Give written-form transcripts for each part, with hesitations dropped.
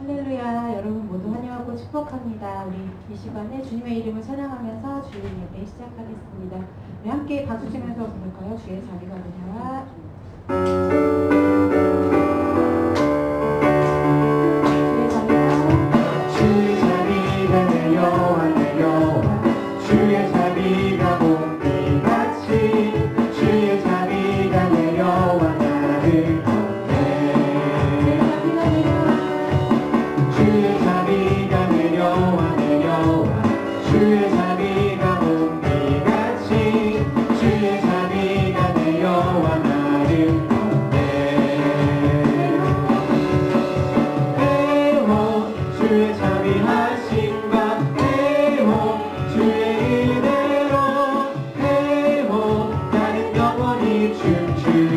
할렐루야, 여러분 모두 환영하고 축복합니다. 우리 이 시간에 주님의 이름을 찬양하면서 주일 예배 시작하겠습니다. 우리 함께 박수 치면서 부를까요? 주의 자비가 내려와. 주의 자비가 내려와 내려와 주의 자비가 봄비같이 주의 자비가 내려와 나를 건네 주의 자비가 내려와 내려와 주의 자비가 봄비같이 주의 자비가 내려와 나를 주의 자비하심과 회복 주의 은혜로 회복 나는 영원히 춤추리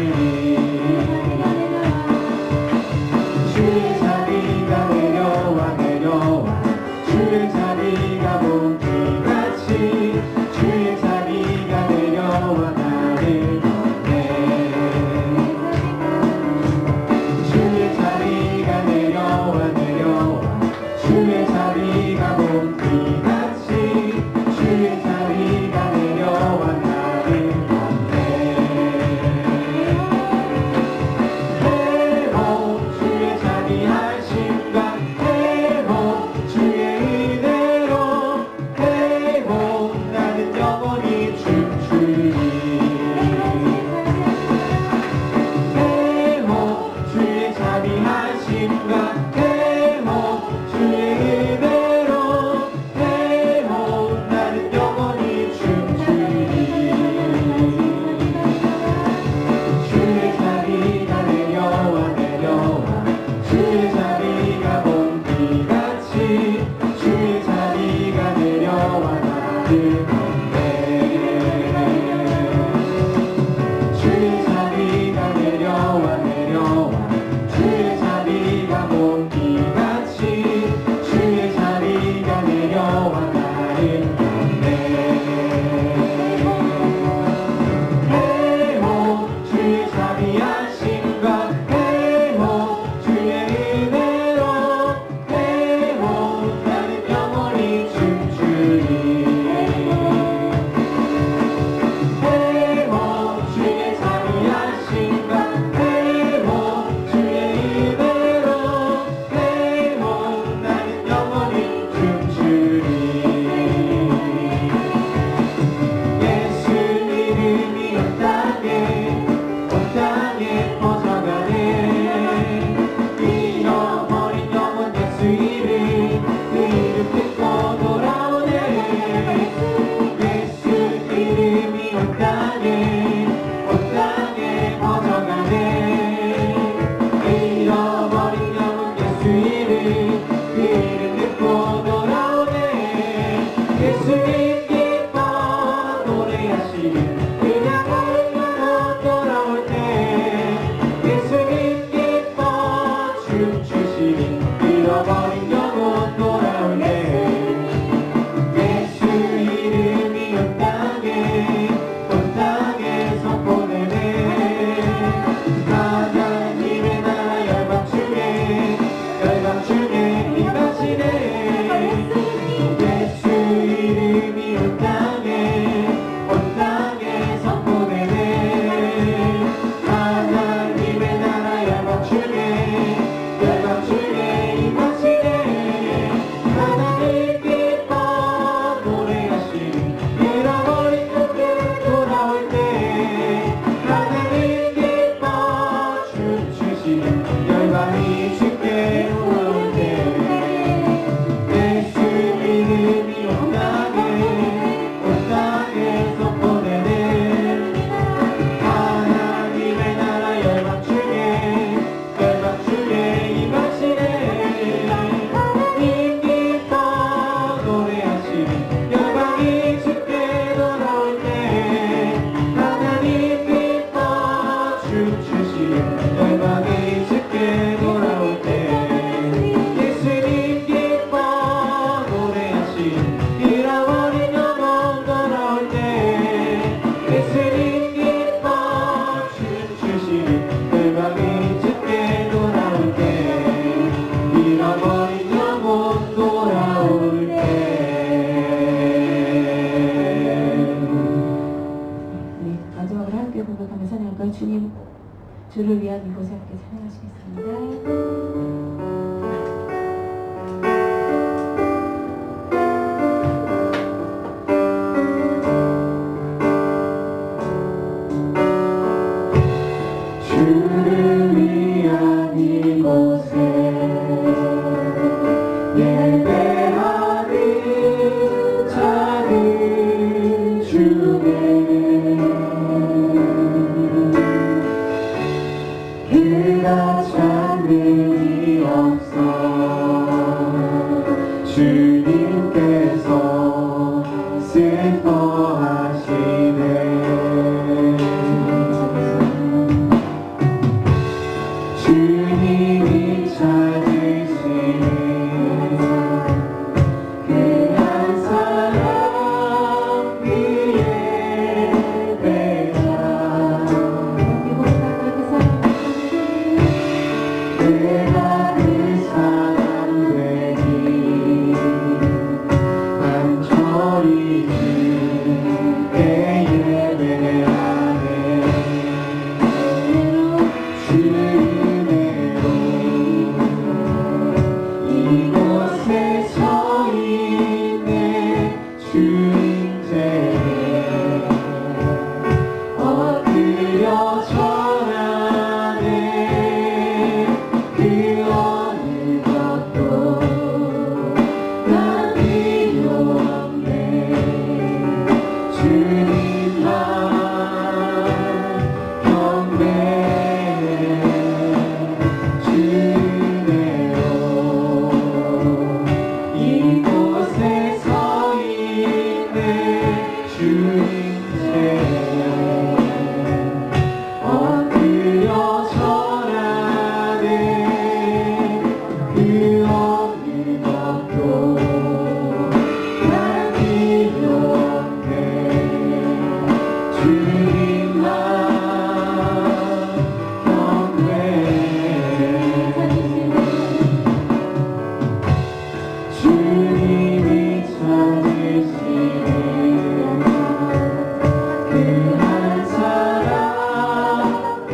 주의 자비가 내려와 내려와 주의 자비가 봄비같이 주의 자비가 내려와 나를 건네 주의 자비가 내려와 내려와 주의 자비가 봄비같이 주의 자비가 내려와 나를 건네 회복 주의 자비하심과 회복 주의 은혜로 회복 나는 영원히 춤추리 회복 주의 자비하심과 회복 주의 은혜로 회복 나는 영원히 춤추리 주의 자비가 내려와 내려와 주의 자비가 봄비같이 주의 자비가 내려와 나를 건네 주의 자비가 내려와 내려와 주의 자비가 봄비같이 주의 자비가 내려와 나를 건네 회복 주의 자비하심과 회복 주의 은혜로 회복 나는 영원히 춤추리 회복 주의 자비하심과 회복 주의 은혜로 회복 나는 영원히 춤추리 예수 이름이 온 땅에 퍼져가네 잃어버린 영혼 예수 이름 그 이름 듣고 돌아오네 예수 이름이 온 땅에 퍼져가네 잃어버린 영혼 예수 이름 그 이름 듣고 돌아오네 예수님 기뻐 노래하시길 그냥 영혼 돌아올 때 예수님 기뻐 춤추시길 잃어버린 영혼 돌아올 때 예수 이름이 온 땅에 고백하며 찬양할까요? 주님, 주를 위한 이곳에 함께 찬양하시겠습니다. 주를 위한 이곳에 예배하는 자들 중에 그가 찾는 이 없어 주님께서 슬퍼하시네. 주님이 찾으시는 그 한 사람 그 예배자 내가 그 사람 되니 간절히 주께 예배하네. 이곳에 서 있네 주인제에 엎드려 절하네. 그 어느 것도 난 필요 없네. 주님만 경배해 주네요. 이곳에 서 있네 주인제에 엎드려 절하네. 그 어느 것도 난 필요 없네. 주님만 경배해 주님이 찾으시는 그 한 사람 그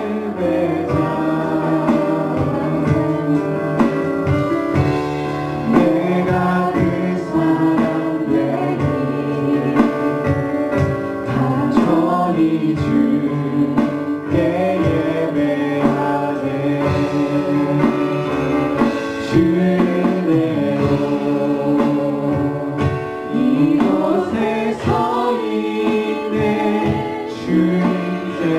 예배자 내가 그 사람 되니 간절히 주께 예배하네. 주네요. 이곳에 서 있네 주인제에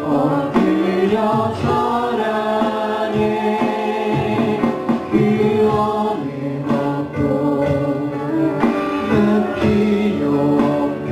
엎드려 절하네. 그 어느 것도 난 필요 없네.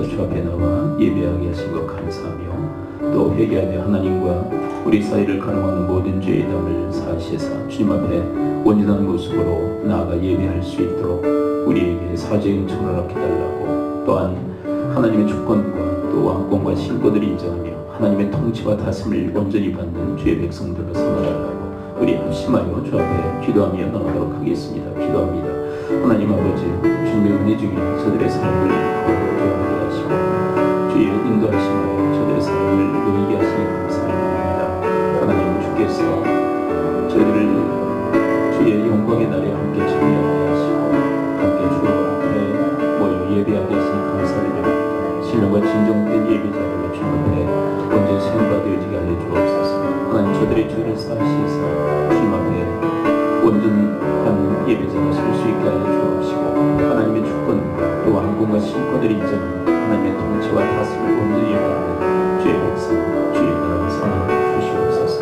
주 앞에 나와 예배하게 하신 것 감사하며 또 회개하되 하나님과 우리 사이를 가늠하는 모든 죄의 담을 사하시사 주님 앞에 온전한 모습으로 나아가 예배할 수 있도록 우리에게 사죄의 은총을 허락해달라고, 또한 하나님의 주권과 또 왕권과 신권을 인정하며 하나님의 통치와 다스림을 온전히 받는 주의 백성들로 삼아달라고 우리 합심하여 주 앞에 기도하며 나가도록 하겠습니다. 기도합니다. 하나님 아버지, 주님의 은혜 중에 저들의 삶을 거룩하게 하시고 주의 인도하심으로 저들의 삶을 누리게 하시니 감사합니다. 하나님, 주께서 저희들을 주의 영광의 날에 함께 참여하게 하시고 함께 주 앞에 모여 예배하게 하시니 감사드립니다. 신령과 진정된 예배자들로 주 앞에 온전히 사용받아지게 하여 주옵소서. 하나님, 저들의 죄를 사하시사 주님 앞에 온전한 예배자가 설 수 있게 하여 주옵시고 하나님의 주권 또 왕권과 신권을 인정하는 하나님의 통치와 다스림을 온전히 받는 주의 백성, 주의 나라를 삼아 주시옵소서.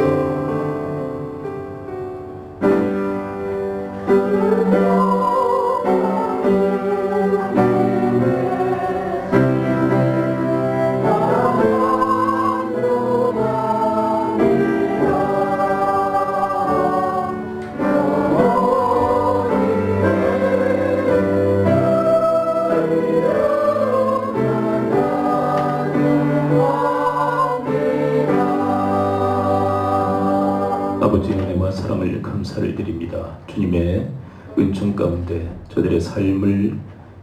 아버지의 은혜와 사랑을 감사를 드립니다. 주님의 은총 가운데 저들의 삶을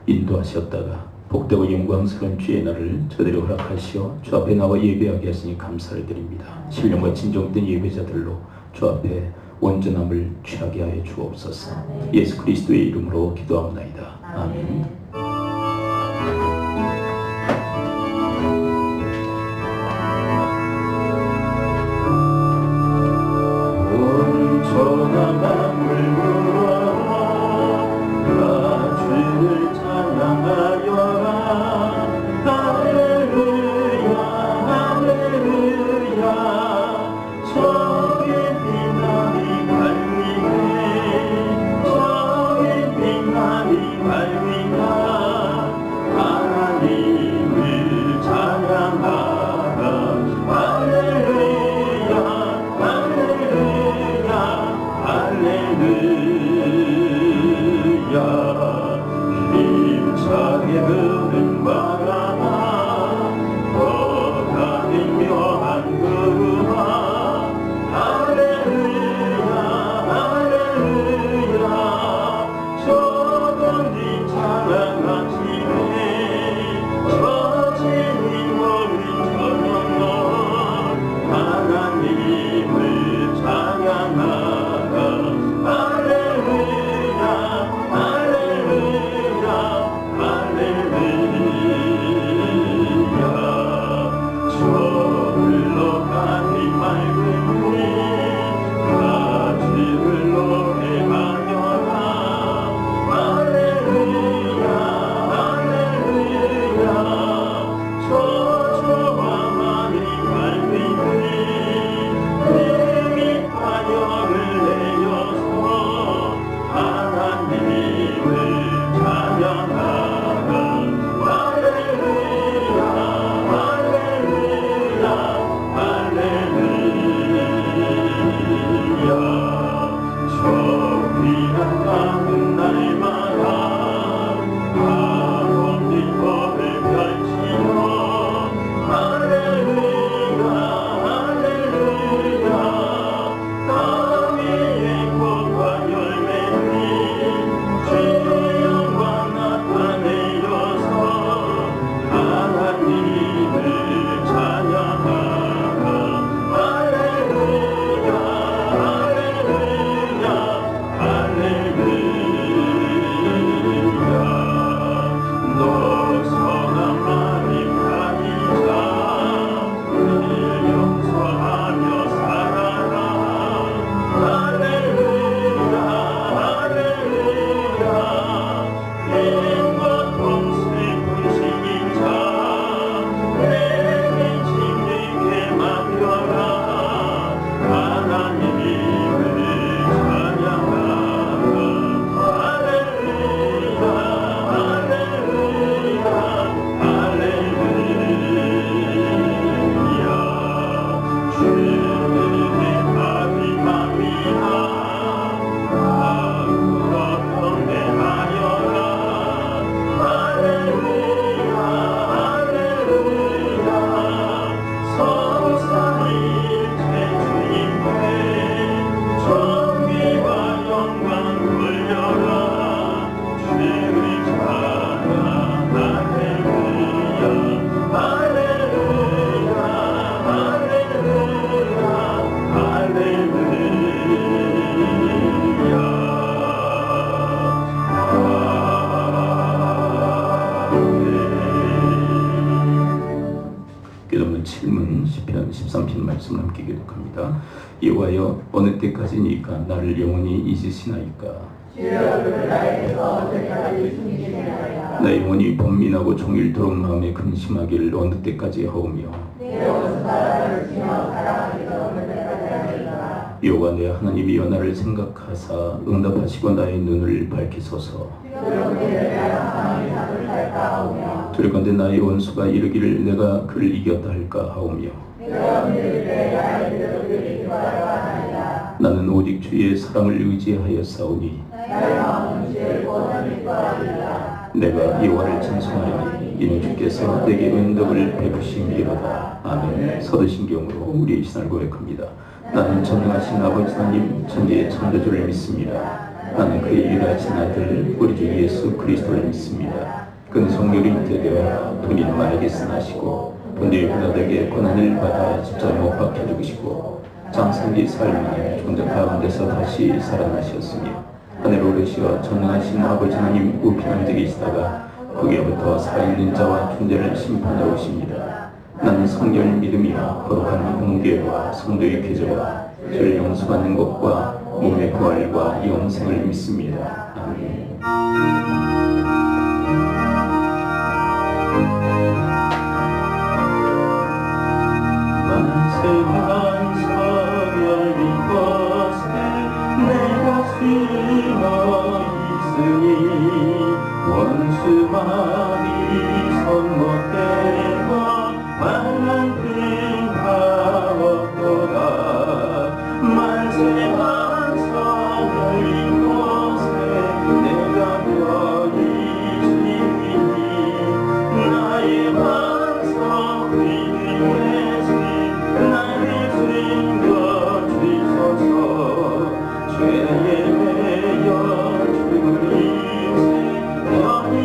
인도하셨다가 복되고 영광스러운 주의 날을 저들이 허락하시어 주 앞에 나와 예배하게 하시니 감사를 드립니다. 신령과 진정된 예배자들로 주 앞에 온전함을 취하게 하여 주옵소서. 예수 그리스도의 이름으로 기도합나이다. 아멘. 온전한 만물 불어라, 다 주를 찬양하여라. 할렐루야 할렐루야. 저의 빛나리 밝으네, 저의 빛나리 밝으네. 기념은 7문 10편 13편 말씀을 함께 기록합니다. 여호와여 어느 때까지니까 나를 영원히 잊으시나이까. 나 영원히 번민하고 종일토록 마음에 근심하기를 어느 때까지 하오며 여호와 내 하나님이여 나를 생각하사 응답하시고 나의 눈을 밝히소서. 두려건대 나의 원수가 이르기를 내가 그를 이겼다 할까 하오며 나는 오직 주의 사랑을 의지하여 싸우니 내가 여호와를 찬송하리니 이는 주께서 내게 은덕을 베푸심이로다. 아멘. 서두신경으로 우리의 신앙을 고백합니다. 나는 전능하신 아버지 하나님 천지의 창조주를 믿습니다. 나는 그의 유일하신 아들 우리 주 예수 그리스도를 믿습니다. 그는 성령이 잉태되어 본인은 만에게 쓰나시고 본인의 분하에게 고난을 받아 십자가에 못 박혀 죽으시고 장사뒤 사흘 만에 종자 가운데서 다시 살아나셨으며 하늘로 오르시어 전능하신 아버지 하나님 우편한 데 계시다가 거기로부터 살아있는 자와 존재를 심판하러 오십니다. 나는 성령을 믿으며 거룩한 공교회와 성도의 교제와 죄를 용서받는 것과 몸의 부활과 영생을 믿습니다. 아멘. 만세한 서열인 곳에 내가 숨어 있으니 원수마귀 손못대고 만큼 가없도다. 만세한 서열인 곳에 내가 편히 쉬니 나의 반석 위에 나를 숨겨주소서. 죄에 매여 죽은 인생 영이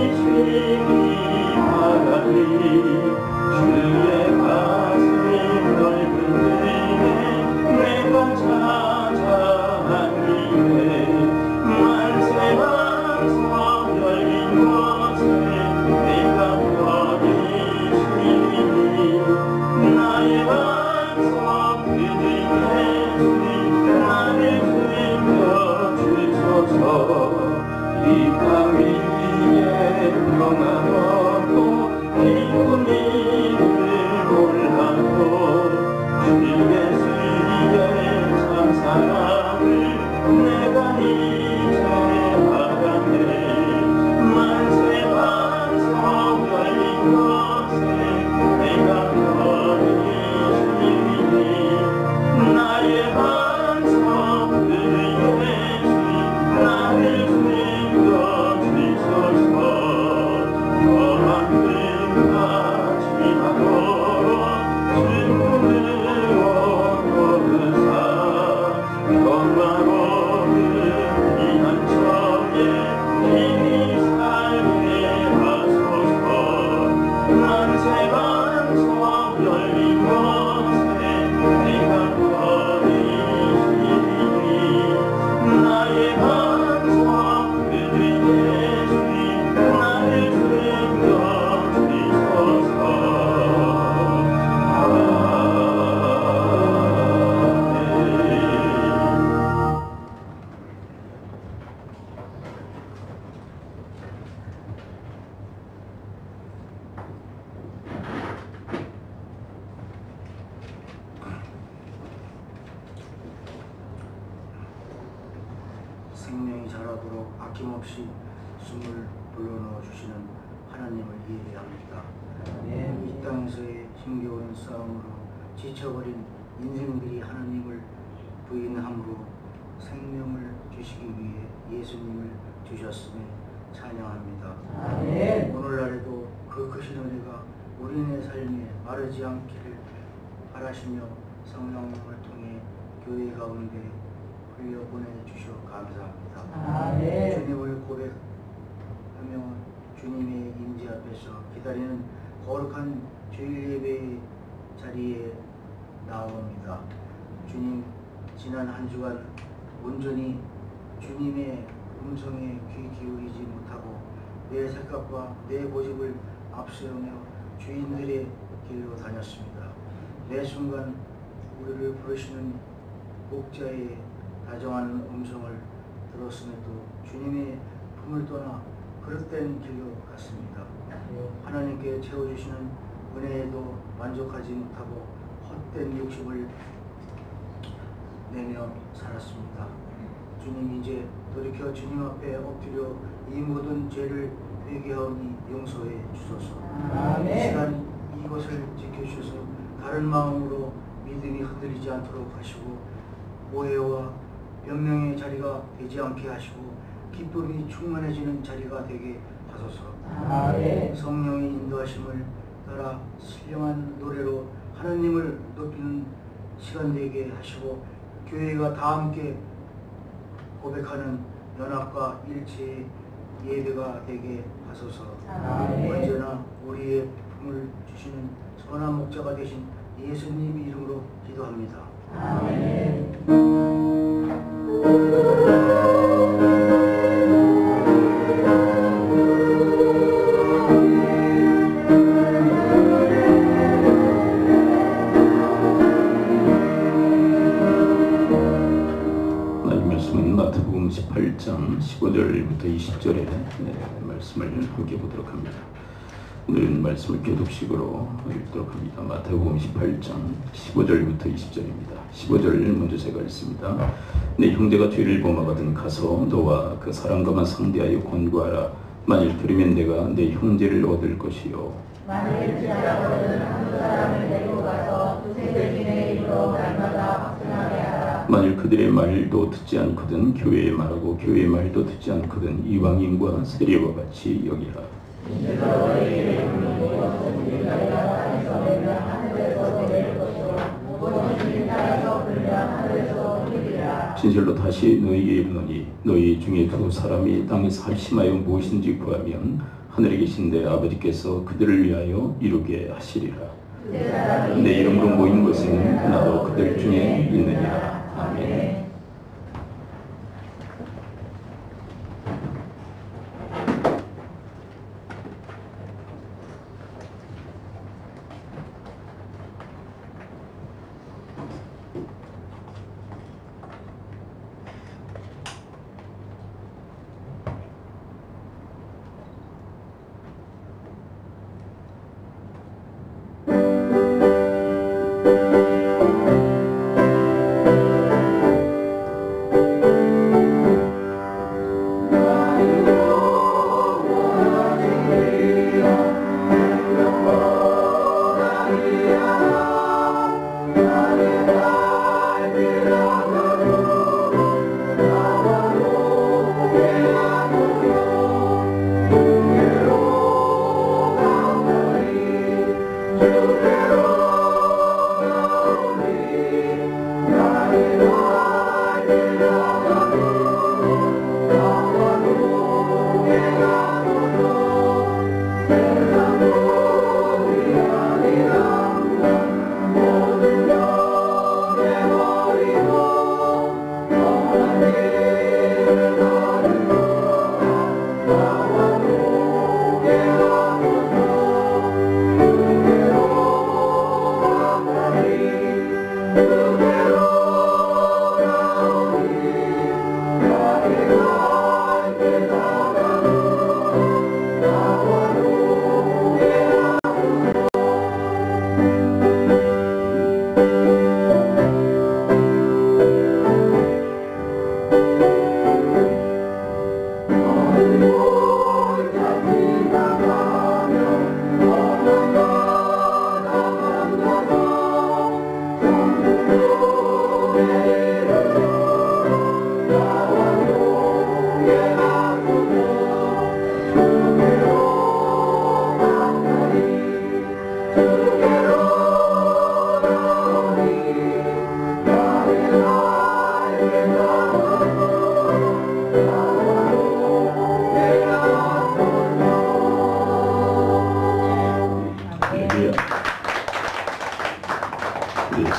바라니 주의 가슴 넓은 데에 내가 찾아가니에 만세한 서열인 곳에 내가 편히 쉬니 나의 반석 위에 나를 숨겨주소서. 이 밤 위에 평안하고 기쁨이 몰라도 주 예수의 참사랑을 내가 이제 알았네. 만세 반석 열린 곳에 내가 편히 쉬니 나의 반석 위에 나를 숨겨주소서. 너만큼 같이 하도록 주문으로 거두사 영광로운 피난처에 힘이 살게 하소서. 만세 반석 열린 곳에 내가 편히 쉬니 나의 반석 위에 나를 숨겨주소서. 생명이 자라도록 아낌없이 숨을 불러넣어 주시는 하나님을 예배합니다. 이 땅에서의 힘겨운 싸움으로 지쳐버린 인생들이 하나님을 부인함으로 생명을 주시기 위해 예수님을 주셨음을 찬양합니다. 오늘날에도 그 크신 은혜가 우리의 삶에 마르지 않기를 바라시며 성령님을 통해 교회 가운데 흘려 보내주셔 감사합니다. 주님을 고백하며 주님의 임재 앞에서 기다리는 거룩한 주일 예배의 자리에 나옵니다. 주님, 지난 한 주간 온전히 주님의 음성에 귀 기울이지 못하고 내 생각과 내 고집을 앞세우며 주인들의 길로 다녔습니다. 매 순간 우리를 부르시는 목자의 다정한 음성을 들었음에도 주님의 품을 떠나 그릇된 길로 갔습니다. 하나님께 채워주시는 은혜에도 만족하지 못하고 헛된 욕심을 내며 살았습니다. 주님, 이제 돌이켜 주님 앞에 엎드려 이 모든 죄를 회개하오니 용서해 주소서. 이 시간 이것을 지켜주셔서 다른 마음으로 믿음이 흔들리지 않도록 하시고 오해와 변명의 자리가 되지 않게 하시고 기쁨이 충만해지는 자리가 되게 하소서. 성령의 인도하심을 따라 신령한 노래로 하나님을 높이는 시간 되게 하시고 교회가 다 함께 고백하는 연합과 일체의 예배가 되게 하소서. 언제나 우리의 품을 주시는 선한 목자가 되신 예수님 이름으로 기도합니다. 하나님 말씀은 마태복음 18장 15절부터 20절의 말씀을 함께 보도록 합니다. 오늘은 말씀을 교독식으로 읽도록 합니다. 마태복음 18장 15절부터 20절입니다. 15절 먼저 제가 읽습니다. 내 형제가 죄를 범하거든 가서 너와 그 사람과만 상대하여 권고하라. 만일 들으면 내가 내 형제를 얻을 것이요 만일 지나가거든 한두 사람을 데리고 가서 두세 들기의 입으로 날마다 박수나게 하라. 만일 그들의 말도 듣지 않거든 교회의 말하고 교회의 말도 듣지 않거든 이방인과 세리와 같이 여기라. 진실로 다시 너희에게 이르노니 너희 중에 두 사람이 땅에서 합심하여 무엇인지 구하면 하늘에 계신 내 아버지께서 그들을 위하여 이루게 하시리라. 내 이름으로 모인 곳에는 나도 그들 중에 있느니라. 아멘.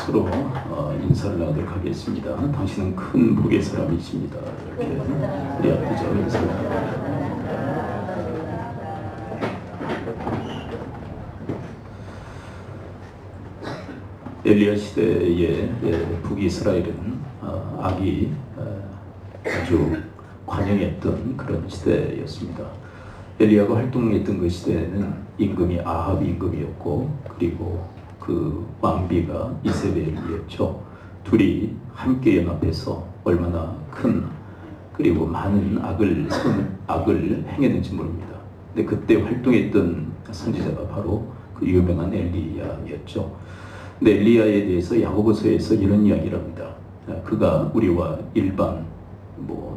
서로 인사를 나누도록 하겠습니다. 당신은 큰 복의 사람이십니다. 이렇게 우리 앞에서 인사를 나누도록 엘리야 시대의 북이스라엘은 악이 아주 관영했던 그런 시대였습니다. 엘리야가 활동했던 그 시대에는 임금이 아합 임금이었고, 그리고 그 왕비가 이세벨이었죠. 둘이 함께 연합해서 얼마나 큰 그리고 많은 악을 행했는지 모릅니다. 근데 그때 활동했던 선지자가 바로 그 유명한 엘리야였죠. 근데 엘리야에 대해서 야고보서에서 이런 이야기를 합니다. 그가 우리와 일반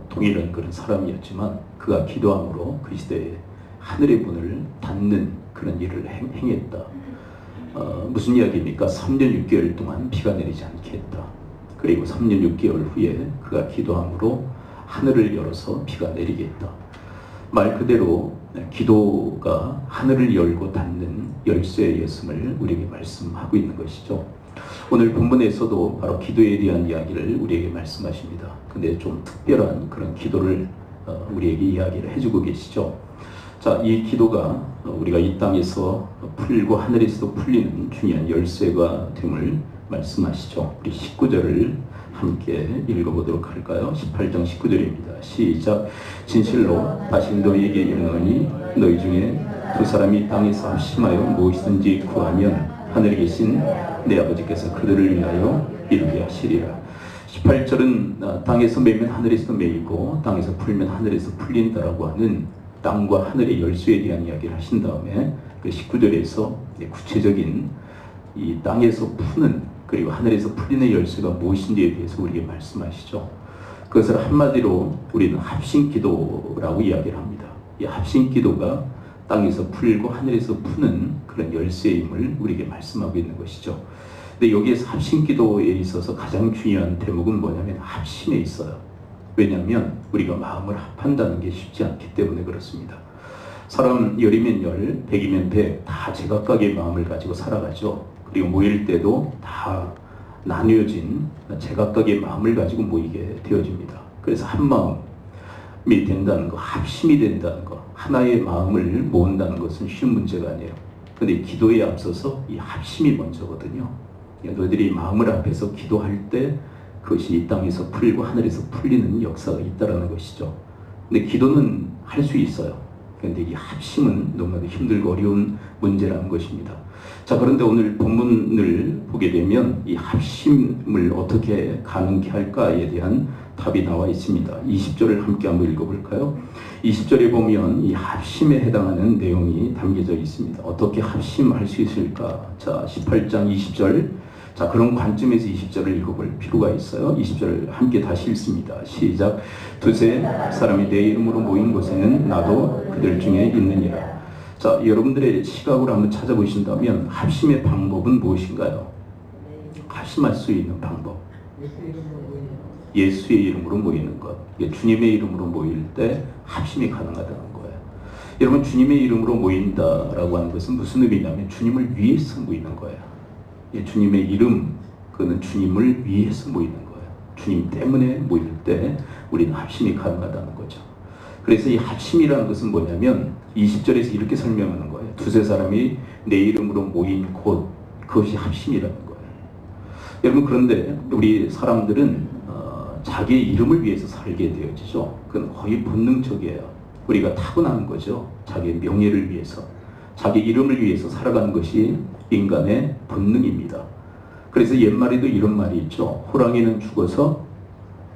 동일한 그런 사람이었지만 그가 기도함으로 그 시대에 하늘의 문을 닫는 그런 일을 행했다. 무슨 이야기입니까? 3년 6개월 동안 비가 내리지 않게 했다. 그리고 3년 6개월 후에 그가 기도함으로 하늘을 열어서 비가 내리게 했다. 말 그대로 기도가 하늘을 열고 닫는 열쇠였음을 우리에게 말씀하고 있는 것이죠. 오늘 본문에서도 바로 기도에 대한 이야기를 우리에게 말씀하십니다. 근데 좀 특별한 그런 기도를 우리에게 이야기를 해주고 계시죠. 자, 이 기도가 우리가 이 땅에서 풀고 하늘에서도 풀리는 중요한 열쇠가 됨을 말씀하시죠. 우리 19절을 함께 읽어보도록 할까요? 18장 19절입니다. 시작. 진실로 다시 너희에게 이르노니 너희 중에 두 사람이 땅에서 합심하여 무엇이든지 구하면 하늘에 계신 내 아버지께서 그들을 위하여 이루게 하시리라. 18절은 땅에서 매면 하늘에서 매이고 땅에서 풀면 하늘에서 풀린다라고 하는 땅과 하늘의 열쇠에 대한 이야기를 하신 다음에 그 19절에서 구체적인 이 땅에서 푸는 그리고 하늘에서 풀리는 열쇠가 무엇인지에 대해서 우리에게 말씀하시죠. 그것을 한마디로 우리는 합심기도라고 이야기를 합니다. 이 합심기도가 땅에서 풀고 하늘에서 푸는 그런 열쇠임을 우리에게 말씀하고 있는 것이죠. 근데 여기에서 합심기도에 있어서 가장 중요한 대목은 뭐냐면 합심에 있어요. 왜냐하면 우리가 마음을 합한다는 게 쉽지 않기 때문에 그렇습니다. 사람 열이면 열, 백이면 백, 다 제각각의 마음을 가지고 살아가죠. 그리고 모일 때도 다 나뉘어진 제각각의 마음을 가지고 모이게 되어집니다. 그래서 한 마음이 된다는 거, 합심이 된다는 거, 하나의 마음을 모은다는 것은 쉬운 문제가 아니에요. 근데 기도에 앞서서 이 합심이 먼저거든요. 너희들이 마음을 합해서 기도할 때 그것이 이 땅에서 풀고 하늘에서 풀리는 역사가 있다는 것이죠. 근데 기도는 할 수 있어요. 그런데 이 합심은 너무나도 힘들고 어려운 문제라는 것입니다. 자, 그런데 오늘 본문을 보게 되면 이 합심을 어떻게 가능케 할까에 대한 답이 나와 있습니다. 20절을 함께 한번 읽어볼까요? 20절에 보면 이 합심에 해당하는 내용이 담겨져 있습니다. 어떻게 합심할 수 있을까? 자, 18장 20절. 자, 그런 관점에서 20절을 읽어볼 필요가 있어요. 20절을 함께 다시 읽습니다. 시작. 두세 사람이 내 이름으로 모인 곳에는 나도 그들 중에 있느니라. 자, 여러분들의 시각으로 한번 찾아보신다면 합심의 방법은 무엇인가요? 합심할 수 있는 방법. 예수의 이름으로 모이는 것. 주님의 이름으로 모일 때 합심이 가능하다는 거예요. 여러분, 주님의 이름으로 모인다라고 하는 것은 무슨 의미냐면 주님을 위해서 모이는 거예요. 주님의 이름, 그는 주님을 위해서 모이는 거예요. 주님 때문에 모일 때 우리는 합심이 가능하다는 거죠. 그래서 이 합심이라는 것은 뭐냐면 20절에서 이렇게 설명하는 거예요. 두세 사람이 내 이름으로 모인 곳, 그것이 합심이라는 거예요. 여러분, 그런데 우리 사람들은 자기의 이름을 위해서 살게 되어지죠. 그건 거의 본능적이에요. 우리가 타고나는 거죠. 자기의 명예를 위해서, 자기 이름을 위해서 살아가는 것이 인간의 본능입니다. 그래서 옛말에도 이런 말이 있죠. 호랑이는 죽어서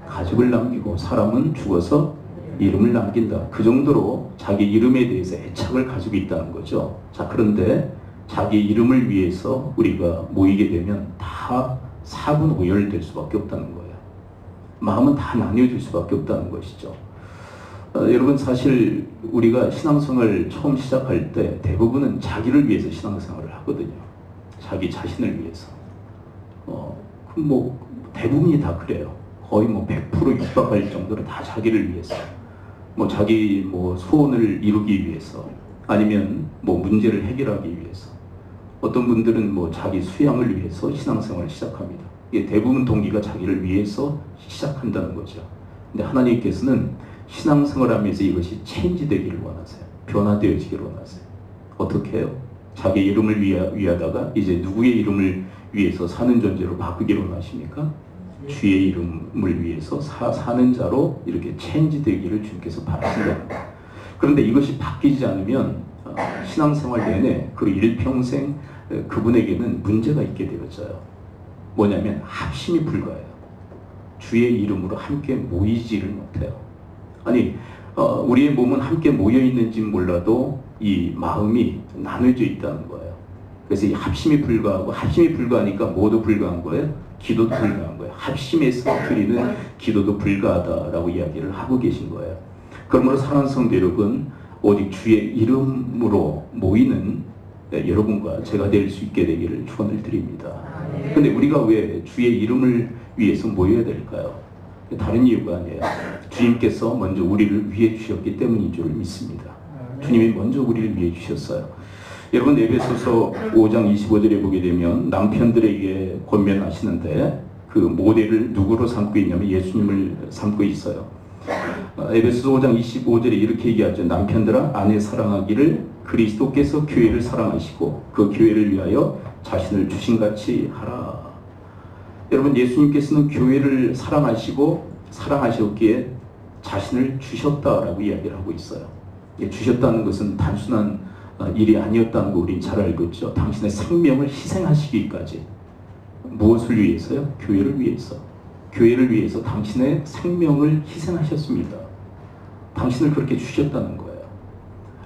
가죽을 남기고 사람은 죽어서 이름을 남긴다. 그 정도로 자기 이름에 대해서 애착을 가지고 있다는 거죠. 자, 그런데 자기 이름을 위해서 우리가 모이게 되면 다 사분오열될 수밖에 없다는 거예요. 마음은 다 나뉘어질 수밖에 없다는 것이죠. 여러분, 사실 우리가 신앙생활을 처음 시작할 때 대부분은 자기를 위해서 신앙생활을 하거든요. 자기 자신을 위해서. 대부분이 다 그래요. 거의 100% 육박할 정도로 다 자기를 위해서. 자기 소원을 이루기 위해서, 아니면 문제를 해결하기 위해서. 어떤 분들은 자기 수양을 위해서 신앙생활을 시작합니다. 이게 대부분 동기가 자기를 위해서 시작한다는 거죠. 근데 하나님께서는 신앙생활하면서 이것이 체인지 되기를 원하세요. 변화되어지기를 원하세요. 어떻게 해요? 자기 이름을 위하다가 이제 누구의 이름을 위해서 사는 존재로 바꾸기로 하십니까? 주의 이름을 위해서 사는 자로 이렇게 체인지 되기를 주님께서 바라신다. 그런데 이것이 바뀌지 않으면 신앙생활 내내 그 일평생 그분에게는 문제가 있게 되어져요. 뭐냐면 합심이 불가해요. 주의 이름으로 함께 모이지를 못해요. 아니 우리의 몸은 함께 모여 있는지 몰라도 이 마음이 나눠져 있다는 거예요. 그래서 이 합심이 불가하고, 합심이 불가하니까 뭐도 불가한 거예요? 기도도 불가한 거예요. 합심에서 드리는 기도도 불가하다라고 이야기를 하고 계신 거예요. 그러므로 사랑하는 성도 여러분, 오직 주의 이름으로 모이는 여러분과 제가 될 수 있게 되기를 축원을 드립니다. 근데 우리가 왜 주의 이름을 위해서 모여야 될까요? 다른 이유가 아니에요. 주님께서 먼저 우리를 위해 주셨기 때문인 줄 믿습니다. 주님이 먼저 우리를 위해 주셨어요. 여러분 에베소서 5장 25절에 보게 되면 남편들에게 권면하시는데 그 모델을 누구로 삼고 있냐면 예수님을 삼고 있어요. 에베소서 5장 25절에 이렇게 얘기하죠. 남편들아 아내 사랑하기를 그리스도께서 교회를 사랑하시고 그 교회를 위하여 자신을 주신같이 하라. 여러분 예수님께서는 교회를 사랑하시고 사랑하셨기에 자신을 주셨다라고 이야기를 하고 있어요. 주셨다는 것은 단순한 일이 아니었다는 거 우린 잘 알고 있죠. 당신의 생명을 희생하시기까지. 무엇을 위해서요? 교회를 위해서. 교회를 위해서 당신의 생명을 희생하셨습니다. 당신을 그렇게 주셨다는 거예요.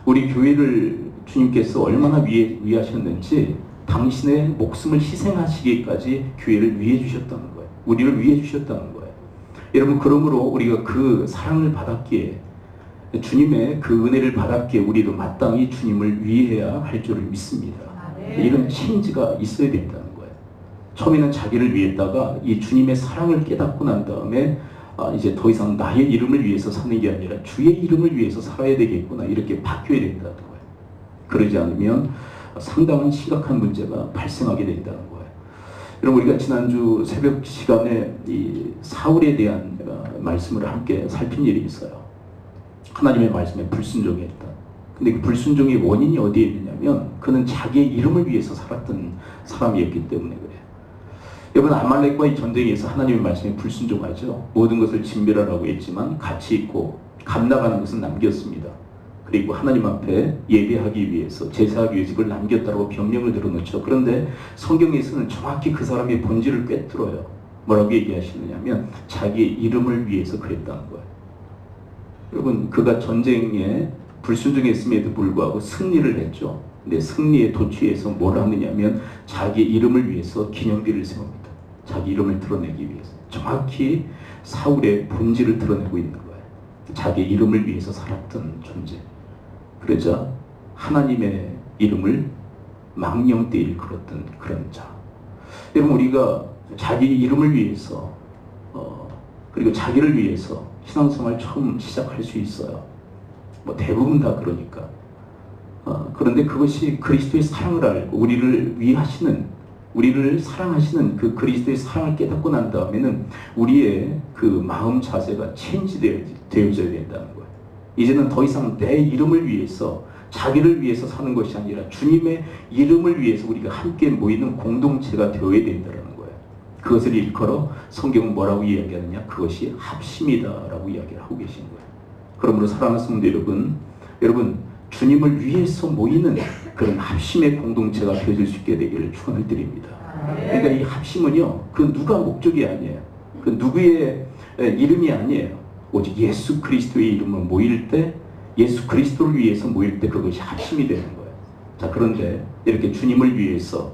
우리 교회를 주님께서 얼마나 위하셨는지 당신의 목숨을 희생하시기까지 교회를 위해 주셨다는 거예요. 우리를 위해 주셨다는 거예요. 여러분 그러므로 우리가 그 사랑을 받았기에 주님의 그 은혜를 받았기에 우리도 마땅히 주님을 위해야 할 줄을 믿습니다. 이런 체인지가 있어야 된다는 거예요. 처음에는 자기를 위했다가 이 주님의 사랑을 깨닫고 난 다음에 이제 더 이상 나의 이름을 위해서 사는 게 아니라 주의 이름을 위해서 살아야 되겠구나 이렇게 바뀌어야 된다는 거예요. 그러지 않으면 상당한 심각한 문제가 발생하게 된다는 거예요. 여러분 우리가 지난주 새벽 시간에 이 사울에 대한 말씀을 함께 살핀 일이 있어요. 하나님의 말씀에 불순종했다. 근데 그 불순종의 원인이 어디에 있느냐면 그는 자기의 이름을 위해서 살았던 사람이었기 때문에 그래요. 여러분 아말렉과의 전쟁에서 하나님의 말씀에 불순종하죠. 모든 것을 진멸하라고 했지만 가치 있고 감나가는 것은 남겼습니다. 그리고 하나님 앞에 예배하기 위해서 제사하기 위해서 그걸 남겼다고 병명을 들어놓죠. 그런데 성경에서는 정확히 그 사람의 본질을 꿰뚫어요. 뭐라고 얘기하시느냐면 자기의 이름을 위해서 그랬다는 거예요. 여러분 그가 전쟁에 불순종했음에도 불구하고 승리를 했죠. 근데 승리에 도취해서 뭘 하느냐면 자기의 이름을 위해서 기념비를 세웁니다. 자기 이름을 드러내기 위해서. 정확히 사울의 본질을 드러내고 있는 거예요. 자기의 이름을 위해서 살았던 존재. 그러자 하나님의 이름을 망령되이 일컬었던 그런 자. 여러분 우리가 자기 이름을 위해서 그리고 자기를 위해서 신앙생활 처음 시작할 수 있어요. 뭐 대부분 다 그러니까. 그런데 그것이 그리스도의 사랑을 알고 우리를 위하시는, 우리를 사랑하시는 그 그리스도의 사랑을 깨닫고 난 다음에는 우리의 그 마음 자세가 체인지되어져야 된다는 거예요. 이제는 더 이상 내 이름을 위해서, 자기를 위해서 사는 것이 아니라 주님의 이름을 위해서 우리가 함께 모이는 공동체가 되어야 된다는 거예요. 그것을 일컬어 성경은 뭐라고 이야기하느냐? 그것이 합심이다라고 이야기를 하고 계신 거예요. 그러므로 사랑하는 성도 여러분 주님을 위해서 모이는 그런 합심의 공동체가 되어질 수 있게 되기를 축원을 드립니다. 그러니까 이 합심은요, 그 누가 목적이 아니에요. 그 누구의 이름이 아니에요. 오직 예수 그리스도의 이름으로 모일 때, 예수 그리스도를 위해서 모일 때 그것이 합심이 되는 거예요. 자, 그런데 이렇게 주님을 위해서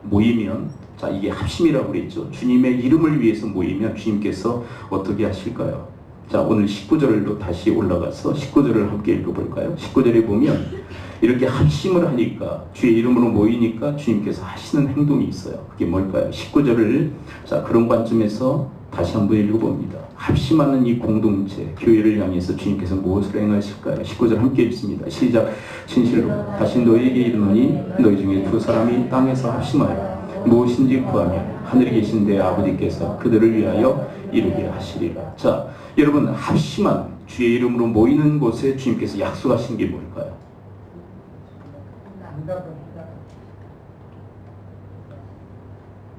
모이면, 자, 이게 합심이라고 그랬죠. 주님의 이름을 위해서 모이면 주님께서 어떻게 하실까요? 자, 오늘 19절로 다시 올라가서 19절을 함께 읽어볼까요? 19절에 보면 이렇게 합심을 하니까, 주의 이름으로 모이니까 주님께서 하시는 행동이 있어요. 그게 뭘까요? 19절을 자, 그런 관점에서 다시 한번 읽어봅니다. 합심하는 이 공동체, 교회를 향해서 주님께서 무엇을 행하실까요? 19절 함께 읽습니다. 시작. 진실로 다시 너희에게 이르노니 너희 중에 두 사람이 땅에서 합심하여 무엇인지 구하면 하늘에 계신 내 아버지께서 그들을 위하여 이루게 하시리라. 자, 여러분 합심한 주의 이름으로 모이는 곳에 주님께서 약속하신 게 뭘까요?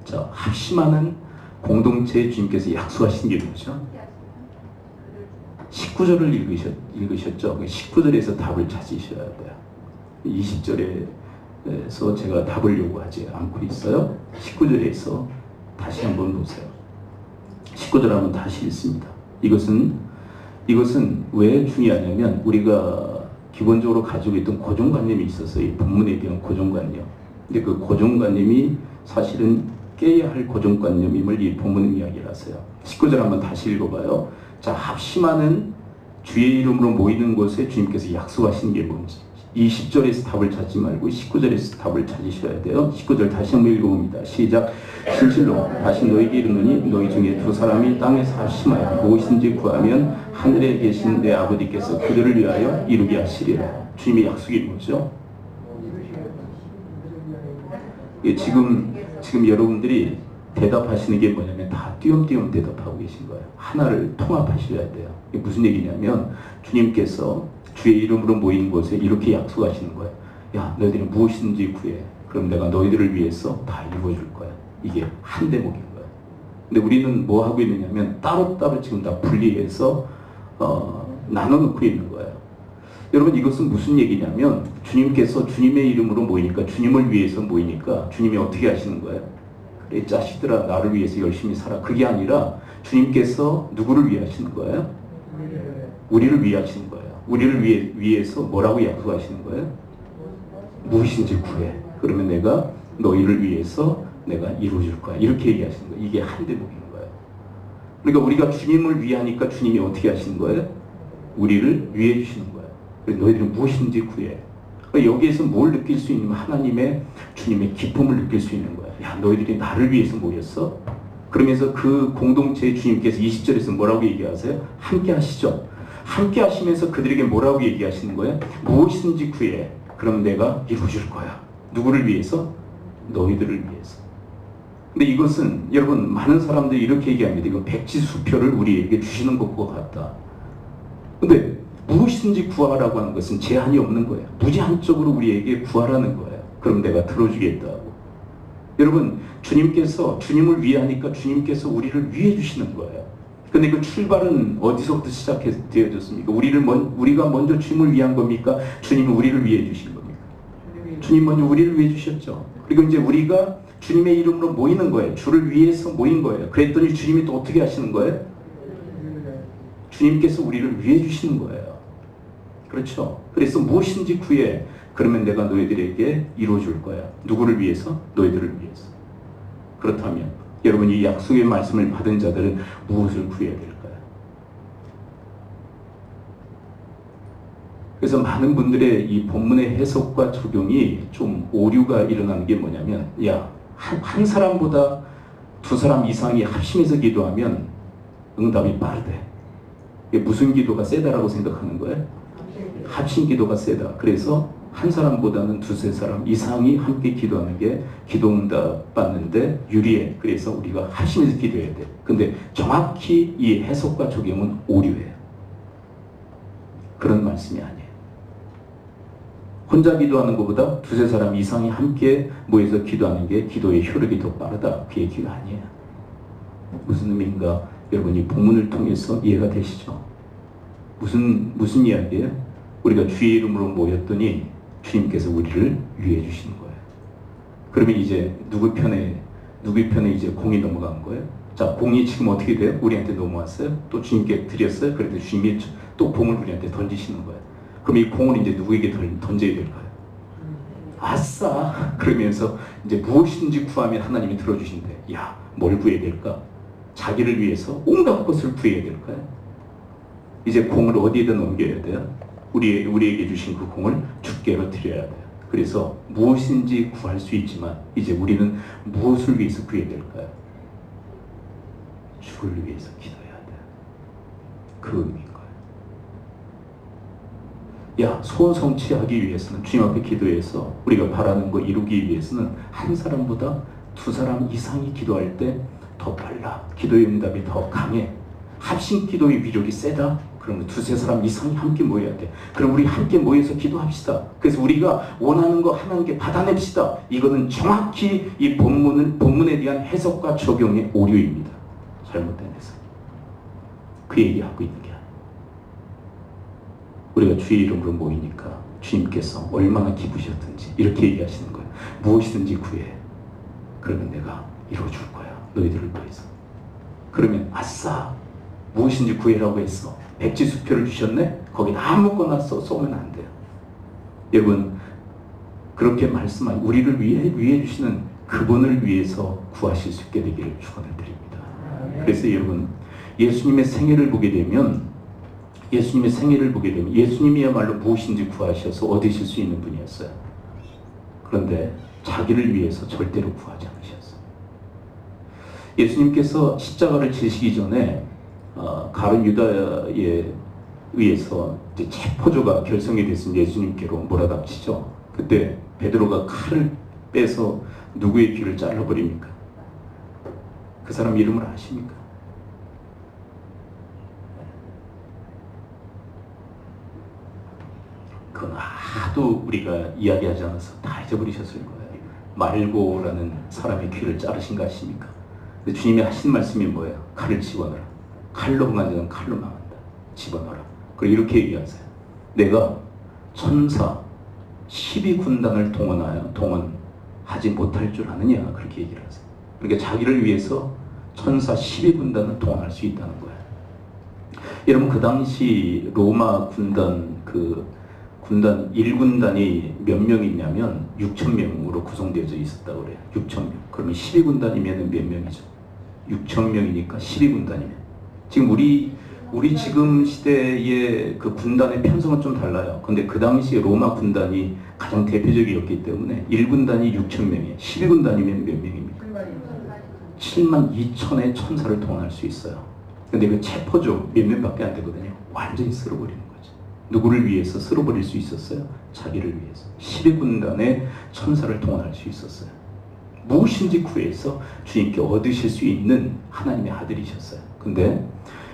자, 합심하는 공동체에 주님께서 약속하신 게 뭐죠? 19절을 읽으셨죠? 19절에서 답을 찾으셔야 돼요. 20절에서 제가 답을 요구하지 않고 있어요. 19절에서 다시 한번 보세요. 19절 한번 다시 읽습니다. 이것은 왜 중요하냐면 우리가 기본적으로 가지고 있던 고정관념이 있어서 이 본문에 대한 고정관념. 근데 그 고정관념이 사실은 깨야 할 고정관념임을 이 본문은 이야기를 하세요. 19절 한번 다시 읽어봐요. 자, 합심하는 주의 이름으로 모이는 곳에 주님께서 약속하신 게 뭔지 20절에서 답을 찾지 말고 19절에서 답을 찾으셔야 돼요. 19절 다시 한번 읽어봅니다. 시작. 진실로 다시 너희에게 이르노니 너희 중에 두 사람이 땅에서 합심하여 무엇인지 구하면 하늘에 계신 내 아버지께서 그들을 위하여 이루게 하시리라. 주님의 약속이 뭐죠? 예, 지금 여러분들이 대답하시는 게 뭐냐면 다 띄엄띄엄 대답하고 계신 거예요. 하나를 통합하셔야 돼요. 이게 무슨 얘기냐면 주님께서 주의 이름으로 모인 곳에 이렇게 약속하시는 거예요. 야, 너희들이 무엇이든지 구해. 그럼 내가 너희들을 위해서 다 이루어줄 거야. 이게 한 대목인 거예요. 근데 우리는 뭐 하고 있느냐면 따로따로 지금 다 분리해서 나눠놓고 있는 거예요. 여러분, 이것은 무슨 얘기냐면 주님께서 주님의 이름으로 모이니까, 주님을 위해서 모이니까 주님이 어떻게 하시는 거예요? 그래, 자식들아, 나를 위해서 열심히 살아. 그게 아니라 주님께서 누구를 위해 하시는 거예요? 우리를 위해 하시는 거예요. 우리를 위해서 뭐라고 약속하시는 거예요? 무엇인지 구해. 그러면 내가 너희를 위해서 내가 이루어줄 거야. 이렇게 얘기하시는 거예요. 이게 한 대목인 거예요. 그러니까 우리가 주님을 위하니까 주님이 어떻게 하시는 거예요? 우리를 위해 주시는 거예요. 그래서 너희들은 무엇인지 구해. 그러니까 여기에서 뭘 느낄 수 있냐면 하나님의 주님의 기쁨을 느낄 수 있는 거예요. 야, 너희들이 나를 위해서 모였어? 그러면서 그 공동체의 주님께서 20절에서 뭐라고 얘기하세요? 함께 하시죠. 함께 하시면서 그들에게 뭐라고 얘기하시는 거예요? 무엇이든지 구해. 그럼 내가 이루어줄 거야. 누구를 위해서? 너희들을 위해서. 근데 이것은 여러분, 많은 사람들이 이렇게 얘기합니다. 이거 백지수표를 우리에게 주시는 것과 같다. 근데 무엇이든지 구하라고 하는 것은 제한이 없는 거예요. 무제한적으로 우리에게 구하라는 거예요. 그럼 내가 들어주겠다고. 여러분, 주님께서 주님을 위하니까 주님께서 우리를 위해 주시는 거예요. 근데 그 출발은 어디서부터 시작되어졌습니까? 우리가 먼저 주님을 위한 겁니까? 주님이 우리를 위해 주신 겁니까? 주님 먼저 우리를 위해 주셨죠. 그리고 이제 우리가 주님의 이름으로 모이는 거예요. 주를 위해서 모인 거예요. 그랬더니 주님이 또 어떻게 하시는 거예요? 주님께서 우리를 위해 주시는 거예요. 그렇죠? 그래서 무엇인지 구해. 그러면 내가 너희들에게 이루어줄 거야. 누구를 위해서? 너희들을 위해서. 그렇다면 여러분, 이 약속의 말씀을 받은 자들은 무엇을 구해야 될까요? 그래서 많은 분들의 이 본문의 해석과 적용이 좀 오류가 일어나는 게 뭐냐면, 야, 한 사람보다 두 사람 이상이 합심해서 기도하면 응답이 빠르대. 이게 무슨 기도가 세다라고 생각하는 거예요? 합심 기도가 세다. 그래서 한 사람보다는 두세 사람 이상이 함께 기도하는 게 기도응답 받는데 유리해. 그래서 우리가 합심해서 기도해야 돼. 근데 정확히 이 해석과 적용은 오류예요. 그런 말씀이 아니에요. 혼자 기도하는 것보다 두세 사람 이상이 함께 모여서 기도하는 게 기도의 효력이 더 빠르다. 그 얘기가 아니에요. 무슨 의미인가? 여러분이 본문을 통해서 이해가 되시죠? 무슨 이야기예요? 우리가 주의 이름으로 모였더니 주님께서 우리를 위해 주시는 거예요. 그러면 이제 누구 편에 이제 공이 넘어간 거예요? 자, 공이 지금 어떻게 돼요? 우리한테 넘어왔어요? 또 주님께 드렸어요? 그래도 주님이 또 공을 우리한테 던지시는 거예요. 그럼 이 공을 이제 누구에게 던져야 될까요? 아싸! 그러면서 이제 무엇이든지 구하면 하나님이 들어주신대. 야, 뭘 구해야 될까? 자기를 위해서 온갖 것을 구해야 될까요? 이제 공을 어디에다 넘겨야 돼요? 우리에게 주신 그 공을 주께로 드려야 돼요. 그래서 무엇인지 구할 수 있지만 이제 우리는 무엇을 위해서 구해야 될까요? 주를 위해서 기도해야 돼요. 그 의미인 거예요. 야, 소원 성취하기 위해서는 주님 앞에 기도해서 우리가 바라는 거 이루기 위해서는 한 사람보다 두 사람 이상이 기도할 때 더 빨라. 기도의 응답이 더 강해. 합심 기도의 위력이 세다. 그러면 두세 사람 이상이 함께 모여야 돼. 그럼 우리 함께 모여서 기도합시다. 그래서 우리가 원하는 거 하나님께 받아냅시다. 이거는 정확히 이 본문에 대한 해석과 적용의 오류입니다. 잘못된 해석. 그 얘기하고 있는 게 아니에요. 우리가 주의 이름으로 모이니까 주님께서 얼마나 기쁘셨든지 이렇게 얘기하시는 거예요. 무엇이든지 구해. 그러면 내가 이루어줄 거야. 너희들을 위해서. 그러면 아싸. 무엇인지 구해라고 했어. 백지수표를 주셨네? 거기다 아무거나 쏘면 안 돼요. 여러분, 그렇게 말씀한 우리를 위해 주시는 그분을 위해서 구하실 수 있게 되기를 축원을 드립니다. 그래서 여러분, 예수님의 생애를 보게 되면 예수님이야말로 무엇인지 구하셔서 얻으실 수 있는 분이었어요. 그런데 자기를 위해서 절대로 구하지 않으셨어요. 예수님께서 십자가를 지시기 전에 가룟 유다에 의해서 이제 체포조가 결성이 됐으면 예수님께로 몰아닥치죠. 그때 베드로가 칼을 빼서 누구의 귀를 잘라버립니까? 그 사람 이름을 아십니까? 그건 하도 우리가 이야기하지 않아서 다 잊어버리셨을 거예요. 말고라는 사람의 귀를 자르신 거 아십니까? 근데 주님이 하신 말씀이 뭐예요? 칼을 집어넣어라. 칼로 흥하는 자는 칼로 망한다. 집어넣어라. 그리고 이렇게 얘기하세요. 내가 천사 12군단을 동원하지 못할 줄 아느냐? 그렇게 얘기를 하세요. 그러니까 자기를 위해서 천사 12군단을 동원할 수 있다는 거예요. 여러분, 그 당시 로마 군단 군단 1군단이 몇 명이냐면 6,000명으로 구성되어져 있었다고 그래요. 6,000명. 그러면 12군단이면 몇 명이죠? 6,000명이니까 12군단이면. 지금 우리 지금 시대의 그 군단의 편성은 좀 달라요. 근데 그 당시 로마 군단이 가장 대표적이었기 때문에 1군단이 6,000명이에요. 12군단이면 몇 명입니까? 72,000의 천사를 동원할 수 있어요. 근데 그 체포조 몇 명밖에 안 되거든요. 완전히 쓸어버리는 거죠. 누구를 위해서 쓸어버릴 수 있었어요? 자기를 위해서. 12군단의 천사를 동원할 수 있었어요. 무엇인지 구해서 주님께 얻으실 수 있는 하나님의 아들이셨어요. 근데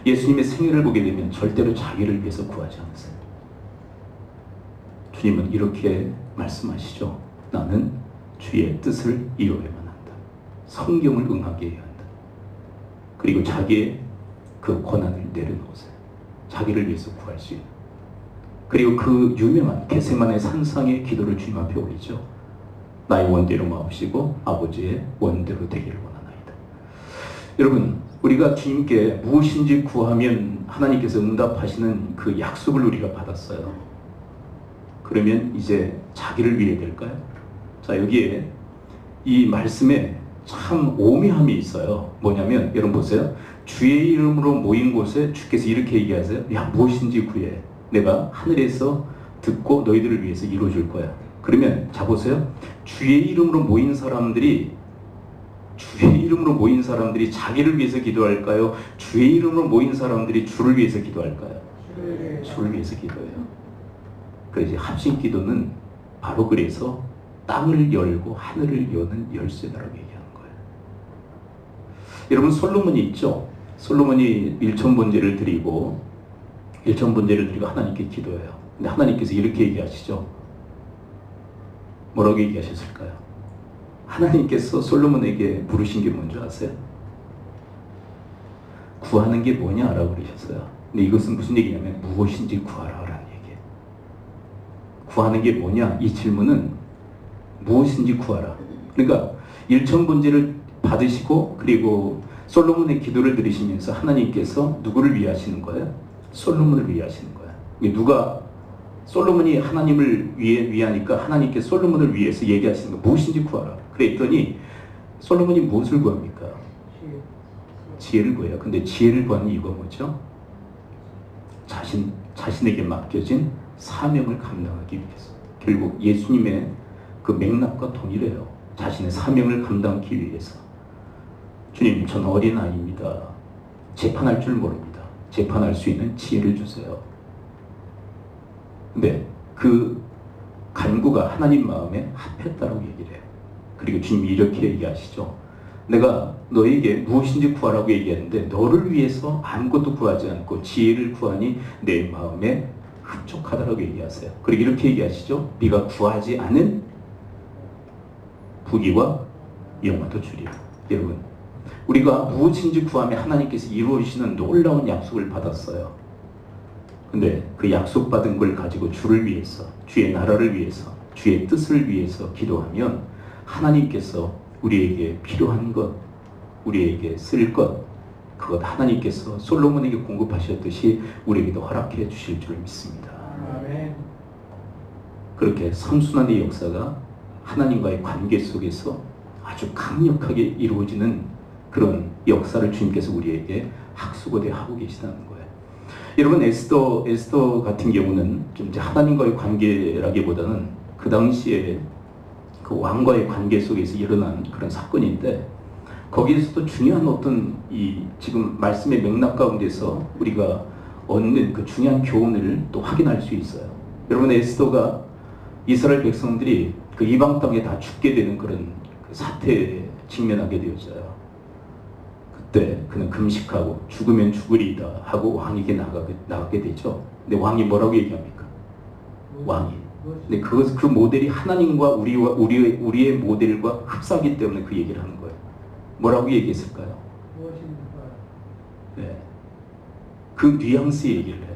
예수님의 생애를 보게 되면 절대로 자기를 위해서 구하지 않으세요. 주님은 이렇게 말씀하시죠. 나는 주의 뜻을 이루어야만 한다. 성경을 응하게 해야 한다. 그리고 자기의 그 권한을 내려놓으세요. 자기를 위해서 구할 수 있는. 그리고 그 유명한 겟세마네 산상의 기도를 주님 앞에 올리죠. 나의 원대로 마옵시고 아버지의 원대로 되기를 원하나이다. 여러분, 우리가 주님께 무엇인지 구하면 하나님께서 응답하시는 그 약속을 우리가 받았어요. 그러면 이제 자기를 위해 될까요? 자, 여기에 이 말씀에 참 오묘함이 있어요. 뭐냐면 여러분 보세요. 주의 이름으로 모인 곳에 주께서 이렇게 얘기하세요. 야, 무엇인지 구해. 내가 하늘에서 듣고 너희들을 위해서 이루어줄 거야. 그러면 자 보세요. 주의 이름으로 모인 사람들이 자기를 위해서 기도할까요? 주의 이름으로 모인 사람들이 주를 위해서 기도할까요? 주를 위해서 기도해요. 그래서 합심 기도는 바로 그래서 땅을 열고 하늘을 여는 열쇠다라고 얘기하는 거예요. 여러분, 솔로몬이 있죠? 솔로몬이 일천번제를 드리고 하나님께 기도해요. 근데 하나님께서 이렇게 얘기하시죠. 뭐라고 얘기하셨을까요? 하나님께서 솔로몬에게 물으신 게 뭔지 아세요? 구하는 게 뭐냐라고 그러셨어요. 근데 이것은 무슨 얘기냐면 무엇인지 구하라라는 얘기예요. 구하는 게 뭐냐? 이 질문은 무엇인지 구하라. 그러니까 일천번제를 받으시고 그리고 솔로몬의 기도를 들으시면서 하나님께서 누구를 위해 하시는 거예요? 솔로몬을 위해 하시는 거예요. 솔로몬이 하나님을 위하니까 하나님께 솔로몬을 위해서 얘기하시는 거 무엇인지 구하라. 그랬더니 솔로몬이 무엇을 구합니까? 지혜를 구해요. 근데 지혜를 구하는 이유가 뭐죠? 자신에게 맡겨진 사명을 감당하기 위해서. 결국 예수님의 그 맥락과 동일해요. 자신의 사명을 감당하기 위해서. 주님, 전 어린아이입니다. 재판할 줄 모릅니다. 재판할 수 있는 지혜를 주세요. 근데 그 간구가 하나님 마음에 합했다라고 얘기를 해요. 그리고 주님이 이렇게 얘기하시죠. 내가 너에게 무엇인지 구하라고 얘기했는데 너를 위해서 아무것도 구하지 않고 지혜를 구하니 내 마음에 흡족하다라고 얘기하세요. 그리고 이렇게 얘기하시죠. 네가 구하지 않은 부귀와 영화도 주리라. 여러분, 우리가 무엇인지 구하면 하나님께서 이루어주시는 놀라운 약속을 받았어요. 근데 그 약속받은 걸 가지고 주를 위해서, 주의 나라를 위해서, 주의 뜻을 위해서 기도하면 하나님께서 우리에게 필요한 것, 우리에게 쓸 것, 그것 하나님께서 솔로몬에게 공급하셨듯이 우리에게도 허락해 주실 줄 믿습니다. 아멘. 그렇게 선순환의 역사가 하나님과의 관계 속에서 아주 강력하게 이루어지는 그런 역사를 주님께서 우리에게 학수고대 하고 계시다는 거예요. 여러분, 에스더 같은 경우는 좀 이제 하나님과의 관계라기보다는 그 당시에 그 왕과의 관계 속에서 일어난 그런 사건인데, 거기에서도 중요한 어떤 이 지금 말씀의 맥락 가운데서 우리가 얻는 그 중요한 교훈을 또 확인할 수 있어요. 여러분, 에스더가 이스라엘 백성들이 그 이방 땅에 다 죽게 되는 그런 그 사태에 직면하게 되었어요. 그때 그는 금식하고 죽으면 죽으리이다 하고 왕에게 나가게 되죠. 근데 왕이 뭐라고 얘기합니까? 왕이. 근데 그 모델이 하나님과 우리의 모델과 흡사하기 때문에 그 얘기를 하는 거예요. 뭐라고 얘기했을까요? 네. 그 뉘앙스 얘기를 해요.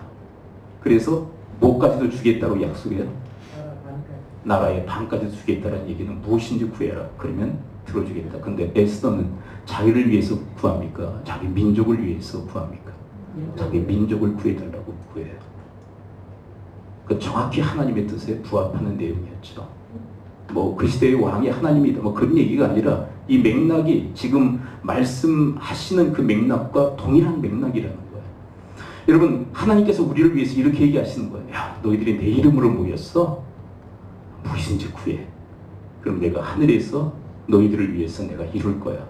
그래서 뭐까지도 주겠다고 약속해요? 나라의 반까지도 주겠다는 얘기는 무엇인지 구해라. 그러면 들어주겠다. 근데 에스더는 자기를 위해서 구합니까? 자기 민족을 위해서 구합니까? 자기 민족을 구해달라고 구해요. 그 정확히 하나님의 뜻에 부합하는 내용이었죠. 뭐 그 시대의 왕이 하나님이다 뭐 그런 얘기가 아니라 이 맥락이 지금 말씀하시는 그 맥락과 동일한 맥락이라는 거예요. 여러분, 하나님께서 우리를 위해서 이렇게 얘기하시는 거예요. 야, 너희들이 내 이름으로 모였어? 무엇인지 구해. 그럼 내가 하늘에서 너희들을 위해서 내가 이룰 거야.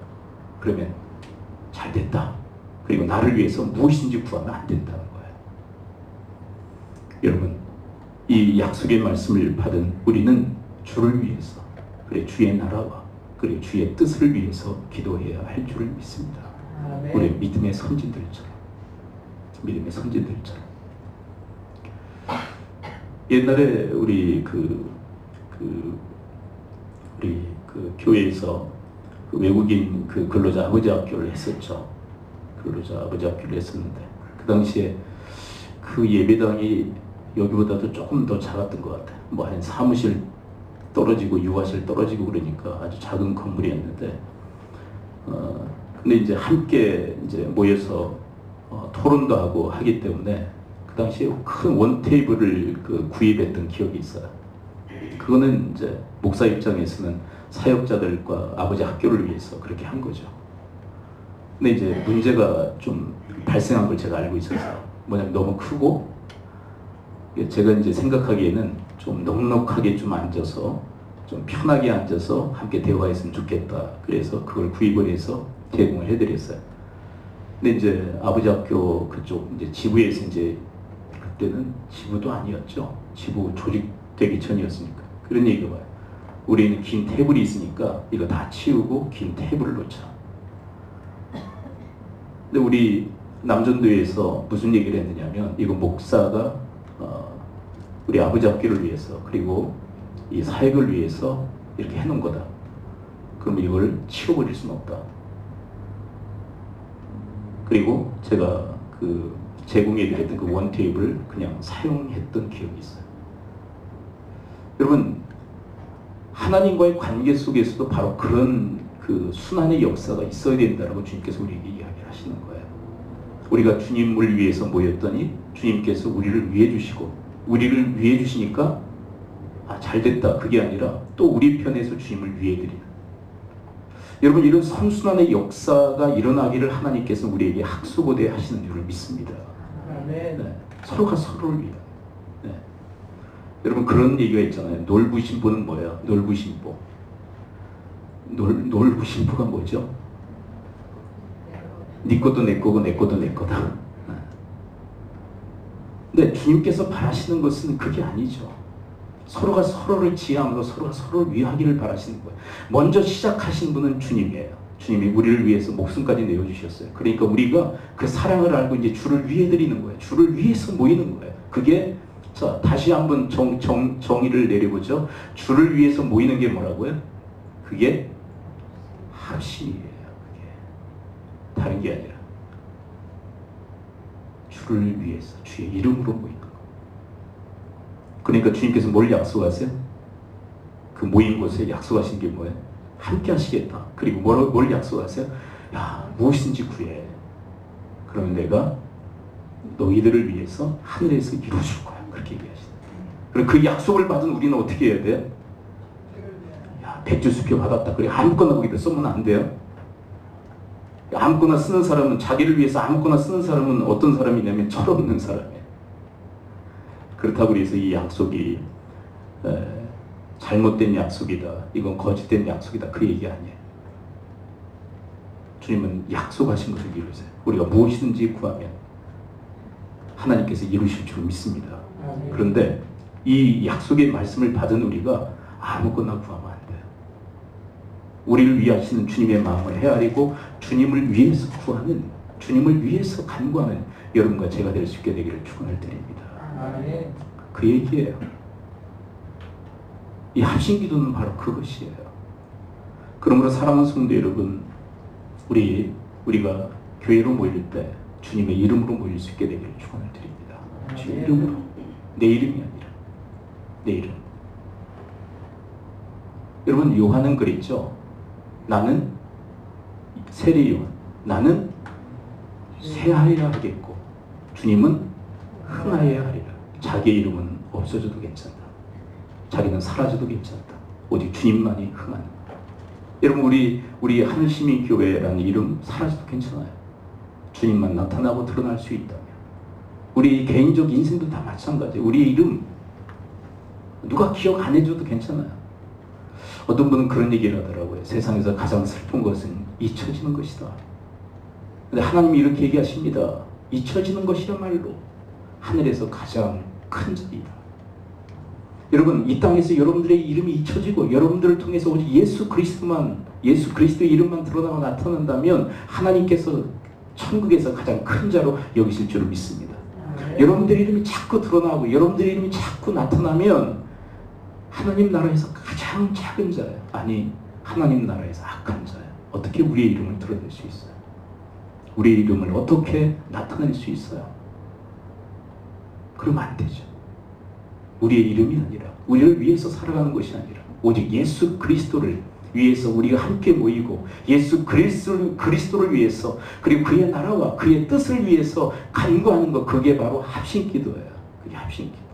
그러면 잘 됐다. 그리고 나를 위해서 무엇인지 구하면 안 된다는 거예요. 여러분, 이 약속의 말씀을 받은 우리는 주를 위해서, 그래 주의 나라와 그리고 주의 뜻을 위해서 기도해야 할 줄을 믿습니다. 아멘. 우리 믿음의 선진들처럼. 옛날에 우리 우리 교회에서 그 외국인 그 근로자 아버지 학교를 했었죠. 근로자 아버지 학교를 했었는데 그 당시에 그 예배당이 여기보다도 조금 더 작았던 것 같아요. 뭐 한 사무실 떨어지고 유아실 떨어지고 그러니까 아주 작은 건물이었는데, 근데 이제 함께 이제 모여서 토론도 하고 하기 때문에 그 당시에 큰 원테이블을 구입했던 기억이 있어요. 그거는 이제 목사 입장에서는 사역자들과 아버지 학교를 위해서 그렇게 한 거죠. 근데 이제 문제가 좀 발생한 걸 제가 알고 있어서, 뭐냐면 너무 크고 제가 이제 생각하기에는 좀 넉넉하게 좀 앉아서 좀 편하게 앉아서 함께 대화했으면 좋겠다. 그래서 그걸 구입을 해서 제공을 해드렸어요. 근데 이제 아버지 학교 그쪽 이제 지부에서 이제 그때는 지부도 아니었죠. 지부 조직되기 전이었으니까. 그런 얘기가 와요. 우리는 긴 테이블이 있으니까 이거 다 치우고 긴 테이블을 놓자. 근데 우리 남전도에서 무슨 얘기를 했느냐면, 이거 목사가 우리 아버지 학교를 위해서 그리고 이 사역을 위해서 이렇게 해놓은 거다. 그럼 이걸 치워버릴 수는 없다. 그리고 제가 제공해드렸던 그 원테이블을 그냥 사용했던 기억이 있어요. 여러분, 하나님과의 관계 속에서도 바로 그런 그 순환의 역사가 있어야 된다라고 주님께서 우리에게 이야기를 하시는 거예요. 우리가 주님을 위해서 모였더니 주님께서 우리를 위해 주시고, 우리를 위해 주시니까 잘됐다 그게 아니라 또 우리 편에서 주님을 위해 드리는, 여러분, 이런 선순환의 역사가 일어나기를 하나님께서 우리에게 학수고대 하시는 줄을 믿습니다. 네. 서로가 서로를 위해. 네. 여러분, 그런 얘기가 있잖아요. 놀부심보는 뭐야? 놀부심보. 놀부심보가 뭐죠? 네 것도 내 거고 내 것도 내 거다. 근데 주님께서 바라시는 것은 그게 아니죠. 서로가 서로를 지혜하면서 서로가 서로를 위하기를 바라시는 거예요. 먼저 시작하신 분은 주님이에요. 주님이 우리를 위해서 목숨까지 내어주셨어요. 그러니까 우리가 그 사랑을 알고 이제 주를 위해 드리는 거예요. 주를 위해서 모이는 거예요. 그게, 자, 다시 한번 정의를 내려보죠. 주를 위해서 모이는 게 뭐라고요? 그게 합심이에요. 그게 다른 게 아니라 주를 위해서 주의 이름으로 모이는 거. 그러니까 주님께서 뭘 약속하세요? 그 모인 곳에 약속하신 게 뭐예요? 함께 하시겠다. 그리고 뭘 약속하세요? 야, 무엇인지 구해. 그러면 내가 너희들을 위해서 하늘에서 이루어줄 거야. 그렇게 얘기하시죠. 그리고 그 약속을 받은 우리는 어떻게 해야 돼요? 야, 백주수표 받았다. 그래, 아무거나 거기다 쓰면 안 돼요. 아무거나 쓰는 사람은, 자기를 위해서 아무거나 쓰는 사람은 어떤 사람이냐면 철없는 사람이에요. 그렇다고 해서 이 약속이 잘못된 약속이다, 이건 거짓된 약속이다, 그 얘기 아니에요. 주님은 약속하신 것을 이루세요. 우리가 무엇이든지 구하면 하나님께서 이루실 줄 믿습니다. 그런데 이 약속의 말씀을 받은 우리가 아무거나 구하면 안 돼요. 우리를 위하시는 주님의 마음을 헤아리고 주님을 위해서 구하는, 주님을 위해서 간구하는 여러분과 제가 될 수 있게 되기를 축원을 드립니다. 그 얘기예요. 이 합심기도는 바로 그것이에요. 그러므로 사랑하는 성도 여러분, 우리가 교회로 모일 때 주님의 이름으로 모일 수 있게 되기를 축원을 드립니다. 주의 이름으로. 내 이름이 아니라 내 이름. 여러분, 요한은 그랬죠. 나는 세례 요한, 나는 쇠하여야 하겠고 주님은 흥하여야 하리라. 자기의 이름은 없어져도 괜찮다. 자기는 사라져도 괜찮다. 오직 주님만이 흥하는 거야. 여러분, 우리 하늘시민교회라는 이름 사라져도 괜찮아요. 주님만 나타나고 드러날 수 있다면. 우리 개인적 인생도 다 마찬가지예요. 우리 이름 누가 기억 안 해줘도 괜찮아요. 어떤 분은 그런 얘기를 하더라고요. 세상에서 가장 슬픈 것은 잊혀지는 것이다. 근데 하나님이 이렇게 얘기하십니다. 잊혀지는 것이야말로 하늘에서 가장 큰 자리다. 여러분, 이 땅에서 여러분들의 이름이 잊혀지고 여러분들을 통해서 오직 예수 그리스도의 이름만 드러나고 나타난다면 하나님께서 천국에서 가장 큰 자로 여기실 줄을 믿습니다. 여러분들의 이름이 자꾸 드러나고 여러분들의 이름이 자꾸 나타나면 하나님 나라에서 가장 작은 자예요. 아니, 하나님 나라에서 악한 자예요. 어떻게 우리의 이름을 드러낼 수 있어요? 우리의 이름을 어떻게 나타낼 수 있어요? 그러면 안 되죠. 우리의 이름이 아니라, 우리를 위해서 살아가는 것이 아니라 오직 예수 그리스도를 위해서 우리가 함께 모이고 예수 그리스도를 위해서, 그리고 그의 나라와 그의 뜻을 위해서 간구하는 것, 그게 바로 합심기도예요. 그게 합심기도.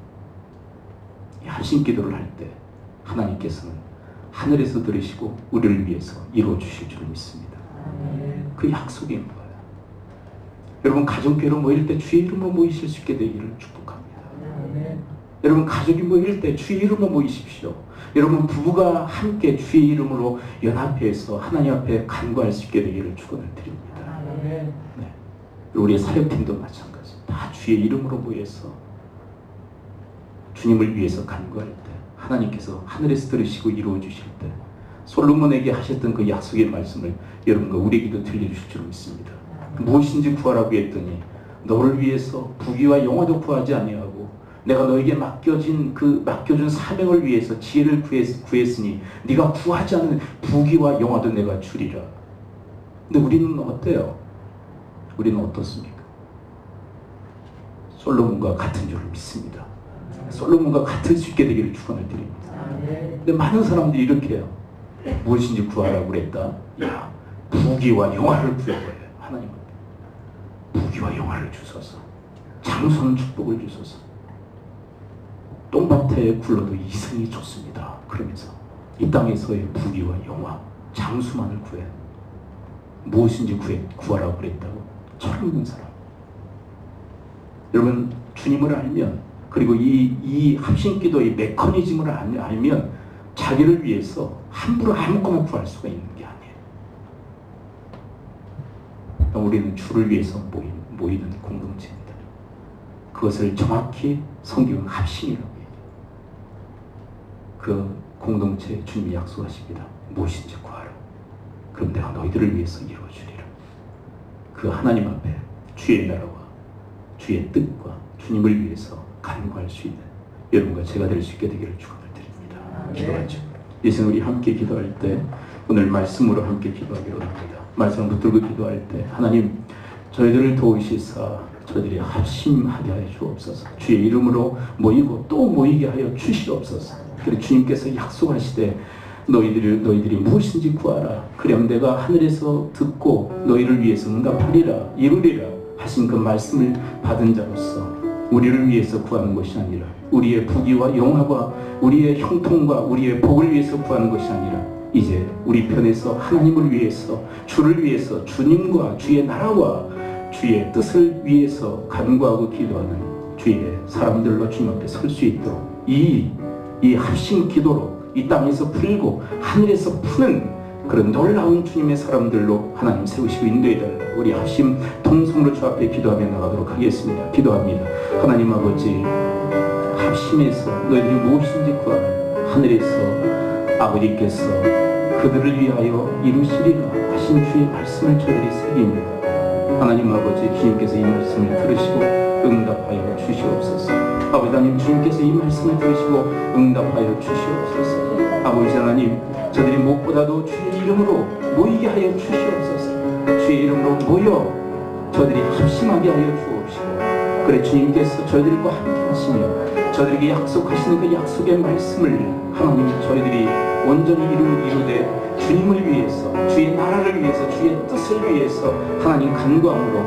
이 합심기도를 할 때 하나님께서는 하늘에서 들으시고 우리를 위해서 이루어 주실 줄 믿습니다. 그 약속인 거예요. 여러분, 가족교회로 모일 때 주의 이름으로 모이실 수 있게 되기를 축복합니다. 여러분, 가족이 모일 때 주의 이름으로 모이십시오. 여러분, 부부가 함께 주의 이름으로 연합해서 하나님 앞에 간구할 수 있게 되기를 축원을 드립니다. 네. 우리의 사역팀도 마찬가지. 다 주의 이름으로 모여서 주님을 위해서 간구할 때 하나님께서 하늘에서 들으시고 이루어 주실 때 솔로몬에게 하셨던 그 약속의 말씀을 여러분과 우리에게도 들려주실 줄 믿습니다. 무엇인지 구하라고 했더니 너를 위해서 부귀와 영화도 구하지 아니하고 내가 너에게 맡겨준 사명을 위해서 지혜를 구했으니 네가 구하지 않는 부귀와 영화도 내가 주리라. 근데 우리는 어때요? 우리는 어떻습니까? 솔로몬과 같은 줄을 믿습니다. 솔로몬과 같을 수 있게 되기를 축원을 드립니다. 근데 많은 사람들이 이렇게 해요. 무엇인지 구하라고 그랬다. 야, 부귀와 영화를 구해버려요. 하나님 앞에 부귀와 영화를 주소서, 장수하는 축복을 주소서, 똥밭에 굴러도 이승이 좋습니다. 그러면서 이 땅에서의 부귀와 영화, 장수만을 구해. 무엇인지 구하라고 그랬다고 철없는 사람. 여러분, 주님을 알면, 그리고 이 합심기도의 메커니즘을 알면 자기를 위해서 함부로 아무거나 구할 수가 있는 게 아니에요. 우리는 주를 위해서 모이는 공동체입니다. 그것을 정확히 성경은 합심이라고 해요. 그 공동체에 주님이 약속하십니다. 무엇인지 구하라. 그럼 내가 너희들을 위해서 이루어주리라. 그 하나님 앞에 주의 나라와 주의 뜻과 주님을 위해서 간구할 수 있는 여러분과 제가 될 수 있게 되기를 축원을 드립니다. 기도하죠. 이제 우리 함께 기도할 때 오늘 말씀으로 함께 기도하기로 합니다. 말씀을 붙들고 기도할 때 하나님 저희들을 도우시사 저희들이 합심하게 하여 주옵소서. 주의 이름으로 모이고 또 모이게 하여 주시옵소서. 그리고 주님께서 약속하시되 너희들이 무엇인지 구하라. 그럼 내가 하늘에서 듣고 너희를 위해서 응답하리라 이루리라 하신 그 말씀을 받은 자로서 우리를 위해서 구하는 것이 아니라 우리의 부귀와 영화와 우리의 형통과 우리의 복을 위해서 구하는 것이 아니라 이제 우리 편에서 하나님을 위해서 주를 위해서 주님과 주의 나라와 주의 뜻을 위해서 간구하고 기도하는 주의 사람들로 주님 앞에 설 수 있도록 이 합심 기도로 이 땅에서 풀고 하늘에서 푸는 그런 놀라운 주님의 사람들로 하나님 세우시고 인도해달라. 우리 합심 통성으로 주 앞에 기도하며 나가도록 하겠습니다. 기도합니다. 하나님 아버지 합심해서 너희들이 무엇인지 구하면 하늘에서 아버지께서 그들을 위하여 이루시리라 하신 주의 말씀을 저희들이 새깁니다. 하나님 아버지 주님께서 이 말씀을 들으시고 응답하여 주시옵소서. 아버지 하나님 주님께서 이 말씀을 들으시고 응답하여 주시옵소서. 아버지 하나님 저들이 무엇보다도 주의 이름으로 모이게 하여 주시옵소서. 주의 이름으로 모여 저들이 합심하게 하여 주옵시고 그래 주님께서 저희들과 함께 하시며 저들에게 약속하시는 그 약속의 말씀을 하나님 저희들이 온전히 이루되 주님을 위해서 주의 나라를 위해서 주의 뜻을 위해서 하나님 간구함으로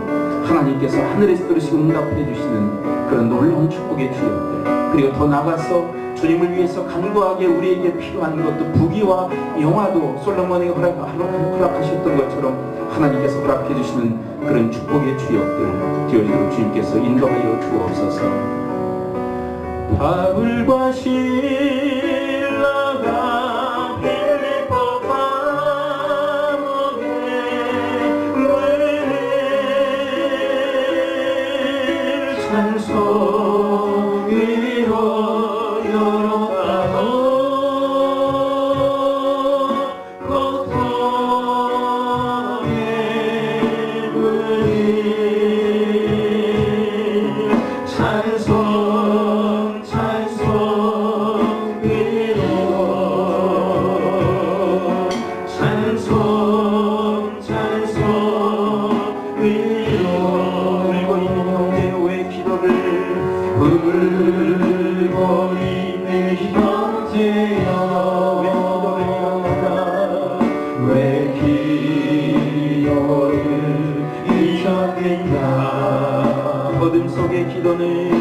하나님께서 하늘에서 들으시고 응답해 주시는 그런 놀라운 축복의 주역들 그리고 더 나아가서 주님을 위해서 간구하게 우리에게 필요한 것도 부귀와 영화도 솔로몬에게 허락하셨던 것처럼 하나님께서 허락해 주시는 그런 축복의 주역들 되어지도록 주님께서 인도하여 주옵소서. 바울과 신라가 빌립보 감옥에 문을 찬송 위로 어둠 속의 기도는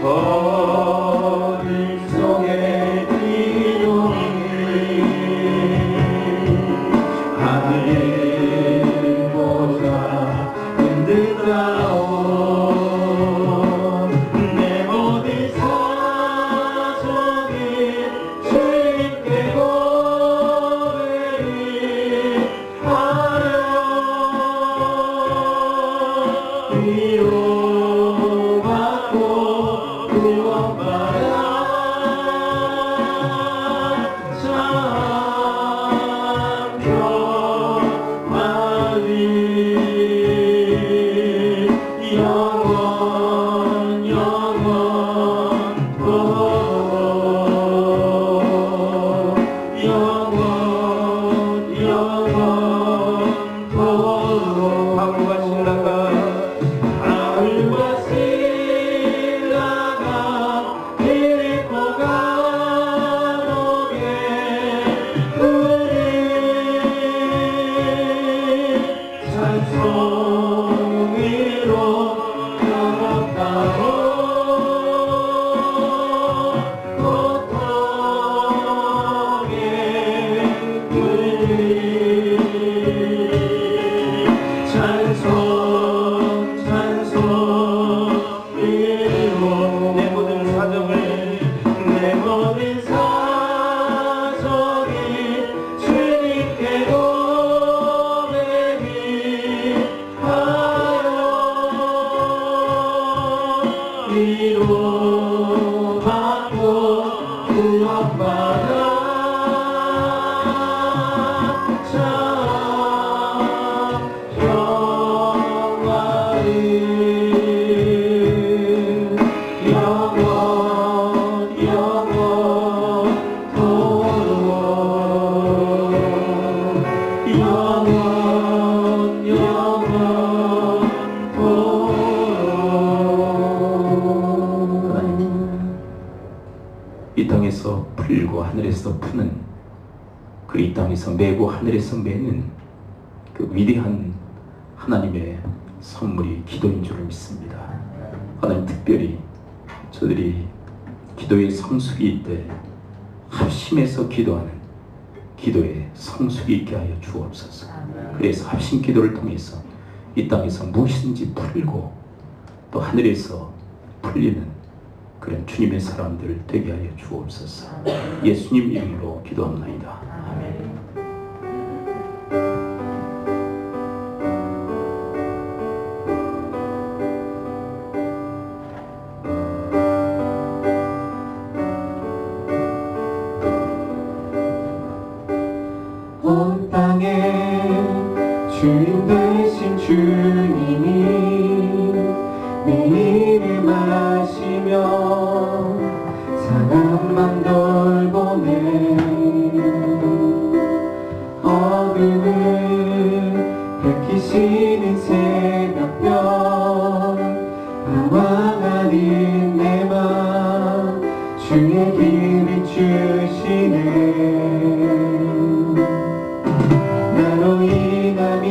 어둠 속의 기도는 하늘보다 흔들다오 내 모든 사정을 주님께 고백하려 위로받고 구원 땅에서 푸는 그 이 땅에서 매고 하늘에서 매는 그 위대한 하나님의 선물이 기도인 줄을 믿습니다. 하나님, 특별히 저들이 기도의 성숙이 때 합심해서 기도하는 기도의 성숙이 있게 하여 주옵소서. 그래서 합심 기도를 통해서 이 땅에서 무엇이든지 풀고 또 하늘에서 풀리는 그런 주님의 사람들 되게 하여 주옵소서. 예수님 이름으로 기도합나이다. 아멘. 온 땅에 주인 되신 주님이 내 이름 아시며 사랑만 돌보네. 어둠을 밝히시는 새벽별 방황하는 내 맘 주의 길을 주시네. 나로 인함이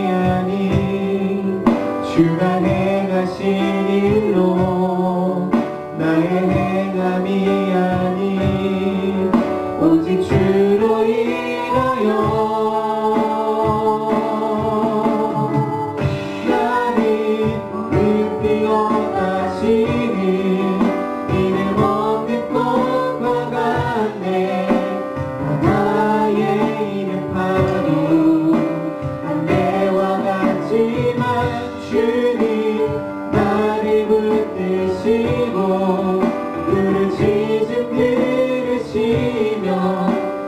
아닌 주가 행하신 일로 나의 행함이 아닌 오직 주로 인하여 나를 높이 얻으시는 이름 없는 꽃과 같네. 나의 이름 파도 안개와 같지만 주님 나를 붙드시고 부르짖음 들으시며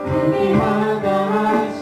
함께하다 하시네.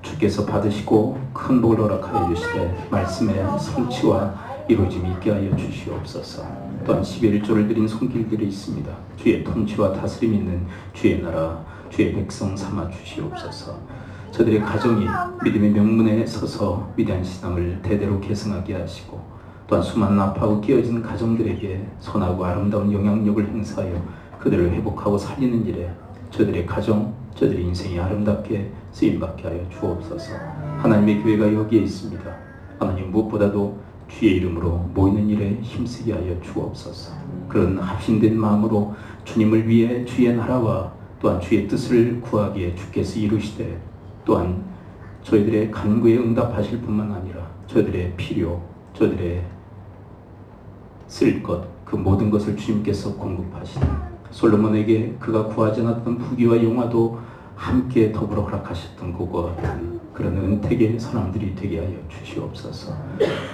주께서 받으시고 큰 복을 허락하여 주시되 말씀의 성취와 이루어짐이 있게 하여 주시옵소서. 또한 11조를 드린 손길들이 있습니다. 주의 통치와 다스림이 있는 주의 나라, 주의 백성 삼아 주시옵소서. 저들의 가정이 믿음의 명문에 서서 위대한 신앙을 대대로 계승하게 하시고, 또한 수많은 아파하고 깨어진 가정들에게 선하고 아름다운 영향력을 행사하여 그들을 회복하고 살리는 일에 저들의 가정, 저들의 인생이 아름답게 쓰임받게 하여 주옵소서. 하나님의 교회가 여기에 있습니다. 하나님, 무엇보다도 주의 이름으로 모이는 일에 힘쓰게 하여 주옵소서. 그런 합심된 마음으로 주님을 위해 주의 나라와 또한 주의 뜻을 구하기에 주께서 이루시되, 또한 저희들의 간구에 응답하실 뿐만 아니라 저희들의 필요, 저희들의 쓸 것, 그 모든 것을 주님께서 공급하시되, 솔로몬에게 그가 구하지 않았던 부귀와 영화도 함께 더불어 허락하셨던 그와 같은 그런 은택의 사람들이 되게 하여 주시옵소서.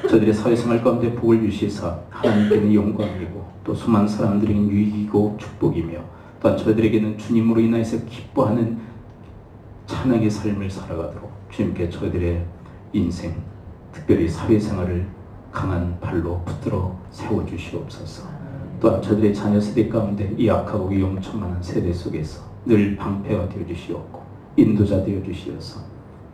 저들의 사회생활 가운데 복을 주시사 하나님께는 영광이고 또 수많은 사람들에게는 유익이고 축복이며, 또한 저희들에게는 주님으로 인하여서 기뻐하는 찬양의 삶을 살아가도록 주님께 저희들의 인생, 특별히 사회생활을 강한 발로 붙들어 세워주시옵소서. 또한 저들의 자녀 세대 가운데 이 악하고 위험천만한 세대 속에서 늘 방패가 되어주시옵고 인도자 되어주시어서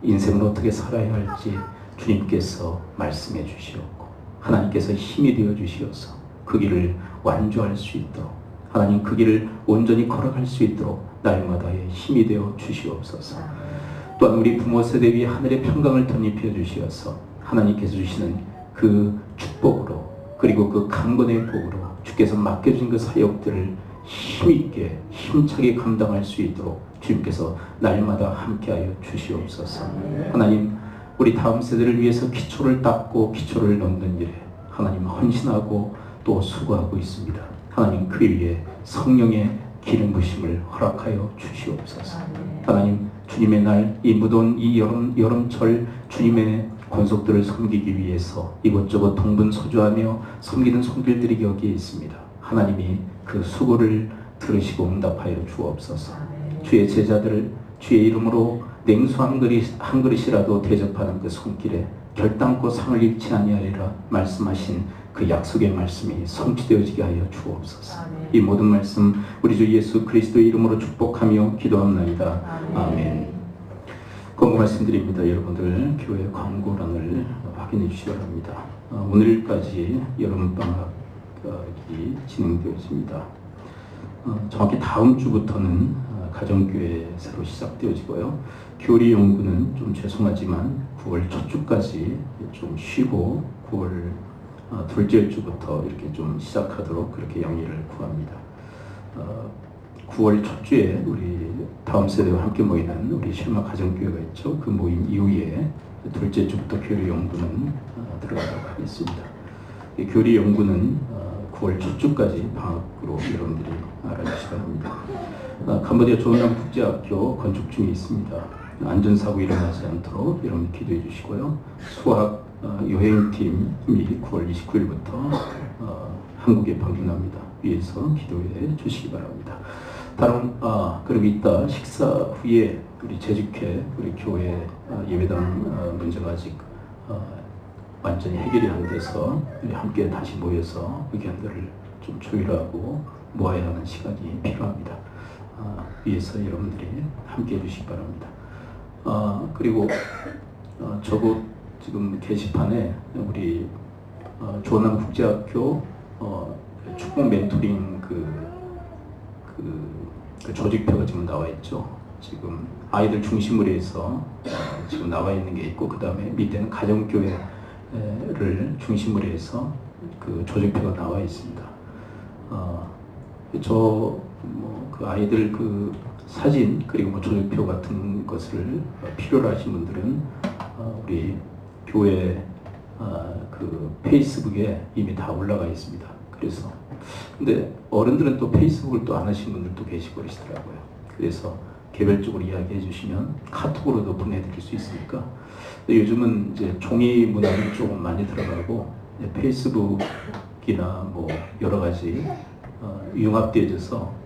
인생을 어떻게 살아야 할지 주님께서 말씀해 주시옵고, 하나님께서 힘이 되어주시어서 그 길을 완주할 수 있도록, 하나님 그 길을 온전히 걸어갈 수 있도록 날마다의 힘이 되어 주시옵소서. 또한 우리 부모 세대 위에 하늘의 평강을 덧입혀 주시어서 하나님께서 주시는 그 축복으로, 그리고 그 강건의 복으로 주께서 맡겨진 그 사역들을 힘있게 힘차게 감당할 수 있도록 주님께서 날마다 함께하여 주시옵소서. 하나님, 우리 다음 세대를 위해서 기초를 닦고 기초를 넣는 일에 하나님 헌신하고 또 수고하고 있습니다. 하나님, 그 위에 성령의 기름 부심을 허락하여 주시옵소서. 하나님, 주님의 날, 이 무더운 이 여름철 주님의 권속들을 섬기기 위해서 이곳저곳 동분서주하며 섬기는 손길들이 여기에 있습니다. 하나님이 그 수고를 들으시고 응답하여 주옵소서. 주의 제자들을 주의 이름으로 냉수 한 그릇이라도 대접하는 그 손길에 결단코 상을 잃지 아니하리라 말씀하신 그 약속의 말씀이 성취되어지게 하여 주옵소서. 이 모든 말씀 우리 주 예수 그리스도의 이름으로 축복하며 기도합나이다. 아멘. 광고 말씀드립니다. 여러분들 교회 광고란을 확인해 주시기 바랍니다. 오늘까지 여름방학이 진행되어집니다. 정확히 다음 주부터는 가정교회 새로 시작되어지고요. 교리 연구는 좀 죄송하지만 9월 첫 주까지 좀 쉬고 9월 둘째 주부터 이렇게 좀 시작하도록 그렇게 영의를 구합니다. 9월 첫 주에 우리 다음 세대와 함께 모이는 우리 실마 가정교회가 있죠. 그 모임 이후에 둘째 주부터 교리 연구는 들어가도록 하겠습니다. 이 교리 연구는 9월 첫 주까지 방학으로 여러분들이 알아주시기 바랍니다. 캄보디아 조은남 국제학교 건축 중에 있습니다. 안전사고 일어나지 않도록 여러분 기도해 주시고요. 수학 여행팀이 9월 29일부터 한국에 방문합니다. 위해서 기도해 주시기 바랍니다. 다른 그리고 이따 식사 후에 우리 재직회 우리 교회 예배당 문제가 아직 완전히 해결이 안 돼서 우리 함께 다시 모여서 의견들을 좀 조율하고 모아야 하는 시간이 필요합니다. 위해서 여러분들이 함께 해주시기 바랍니다. 그리고 저곳 지금 게시판에 우리 조은남 국제학교 축복 멘토링 그 조직표가 지금 나와 있죠. 지금 아이들 중심으로 해서 지금 나와 있는 게 있고, 그 다음에 밑에는 가정교회를 중심으로 해서 그 조직표가 나와 있습니다. 그 아이들 그 사진 그리고 뭐 조직표 같은 것을 필요로 하신 분들은 우리 교회 그 페이스북에 이미 다 올라가 있습니다. 그래서 근데 어른들은 또 페이스북을 또 안 하신 분들도 계시고 그러시더라고요. 그래서 개별적으로 이야기해 주시면 카톡으로도 보내드릴 수 있으니까. 요즘은 이제 종이 문화는 조금 많이 들어가고 페이스북이나 뭐 여러 가지 융합되어져서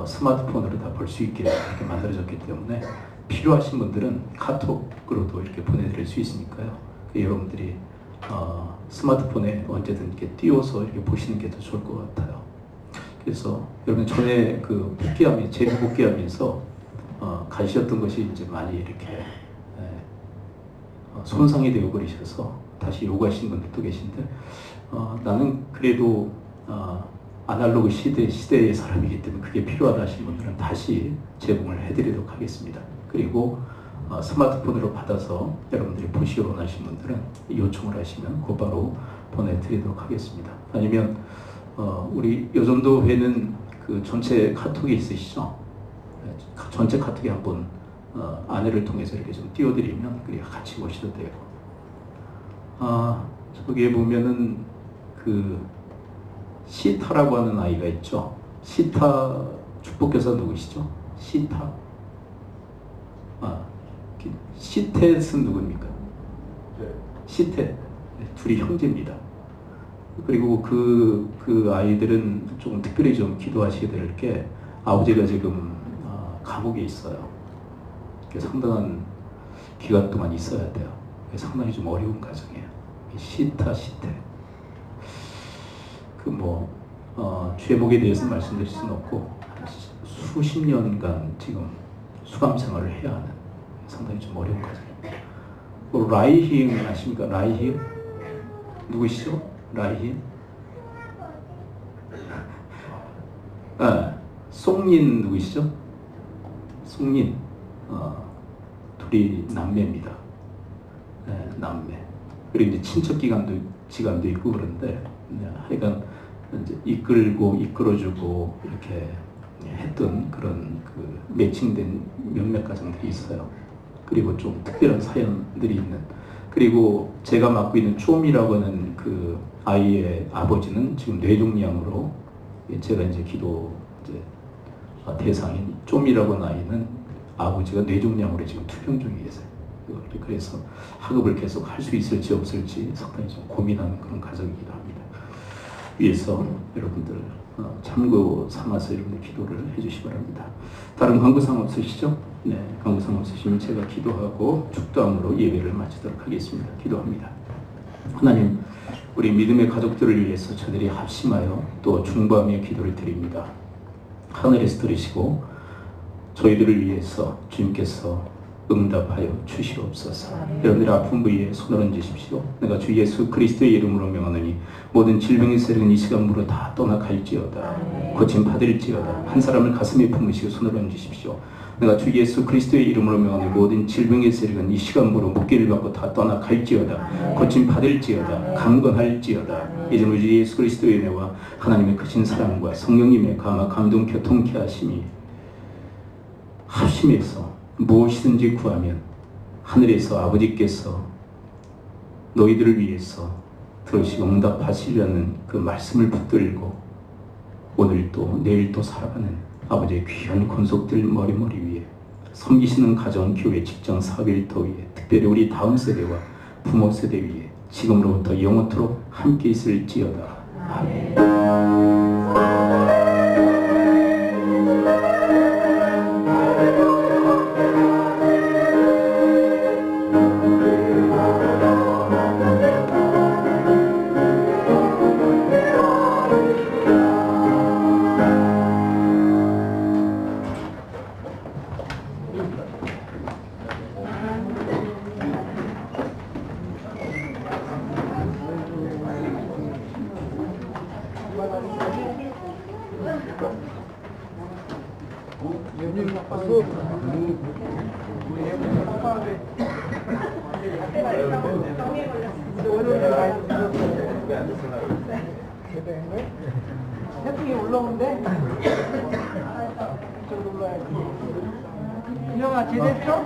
스마트폰으로 다 볼 수 있게 이렇게 만들어졌기 때문에 필요하신 분들은 카톡으로도 이렇게 보내드릴 수 있으니까요. 여러분들이 스마트폰에 언제든 이렇게 띄워서 이렇게 보시는 게 더 좋을 것 같아요. 그래서 여러분 전에 그 복귀하면서 제주 복귀하면서 가지셨던 것이 이제 많이 이렇게 손상이 되어 버리셔서 다시 요구하시는 분들도 계신데 나는 그래도 아날로그 시대의 사람이기 때문에 그게 필요하다 하시는 분들은 다시 제공을 해드리도록 하겠습니다. 그리고 스마트폰으로 받아서 여러분들이 보시기 원하시는 분들은 요청을 하시면 곧바로 보내드리도록 하겠습니다. 아니면 우리 요전도회는 그 전체 카톡이 있으시죠? 전체 카톡에 한번 아내를 통해서 이렇게 좀 띄워드리면 그래 같이 보셔도 돼요. 저기에 보면은 그 시타라고 하는 아이가 있죠. 시타 축복교사 누구시죠? 시타. 시텟은 누굽니까? 시텟. 네, 둘이 형제입니다. 그리고 그 아이들은 조금 특별히 좀 기도하셔야 될 게 아버지가 지금 감옥에 있어요. 상당한 기간 동안 있어야 돼요. 상당히 좀 어려운 가정이에요. 시타, 시텟. 죄목에 대해서 말씀드릴 수는 없고 수십 년간 지금 수감 생활을 해야 하는 상당히 좀 어려운 가정입니다. 라이힘 아십니까? 라이힘? 누구시죠? 라이힘? 송린 누구시죠? 송린. 둘이 남매입니다. 남매. 그리고 이제 친척 지간도 있고 그런데 하여간 이제 이끌어주고 이렇게 했던 그런 그 매칭된 몇몇 가정들이 있어요. 그리고 좀 특별한 사연들이 있는. 그리고 제가 맡고 있는 쪼미라고 하는 그 아이의 아버지는 지금 뇌종양으로 제가 이제 기도 대상인 쪼미라고 하는 아이는 아버지가 뇌종양으로 지금 투병 중에 계세요. 그래서 학업을 계속 할 수 있을지 없을지 상당히 좀 고민하는 그런 가정이기도 합니다. 위에서 여러분들 참고 삼아서 여러분들 기도를 해주시기 바랍니다. 다른 간구사항 없으시죠? 네, 간구사항 없으시면 제가 기도하고 축도함으로 예배를 마치도록 하겠습니다. 기도합니다. 하나님, 우리 믿음의 가족들을 위해서 저들이 합심하여 또 중보하며 기도를 드립니다. 하늘에서 들으시고 저희들을 위해서 주님께서 응답하여 주시옵소서. 여러분들의 아픈 부위에 손을 얹으십시오. 내가 주 예수 그리스도의 이름으로 명하노니 모든 질병의 세력은 이 시간부로 다 떠나갈지어다. 고침 받을지어다. 한 사람을 가슴에 품으시고 손을 얹으십시오. 내가 주 예수 그리스도의 이름으로 명하노니 모든 질병의 세력은 이 시간부로 묶기를 받고 다 떠나갈지어다. 고침 받을지어다. 강건할지어다. 이제 우리 주 예수 그리스도의 은혜와 하나님의 크신 사랑과 성령님의 감화 감동 교통케 하심이 합심해서 무엇이든지 구하면 하늘에서 아버지께서 너희들을 위해서 들으시고 응답하시려는 그 말씀을 붙들고 오늘도 내일도 살아가는 아버지의 귀한 권속들 머리머리 위에 섬기시는 가정, 교회, 직장, 사업 일터 위에 특별히 우리 다음 세대와 부모 세대 위에 지금으로부터 영원토록 함께 있을지어다. 아멘. 태풍이 올라오는데 저기 올라야지. 인형아 제대했어?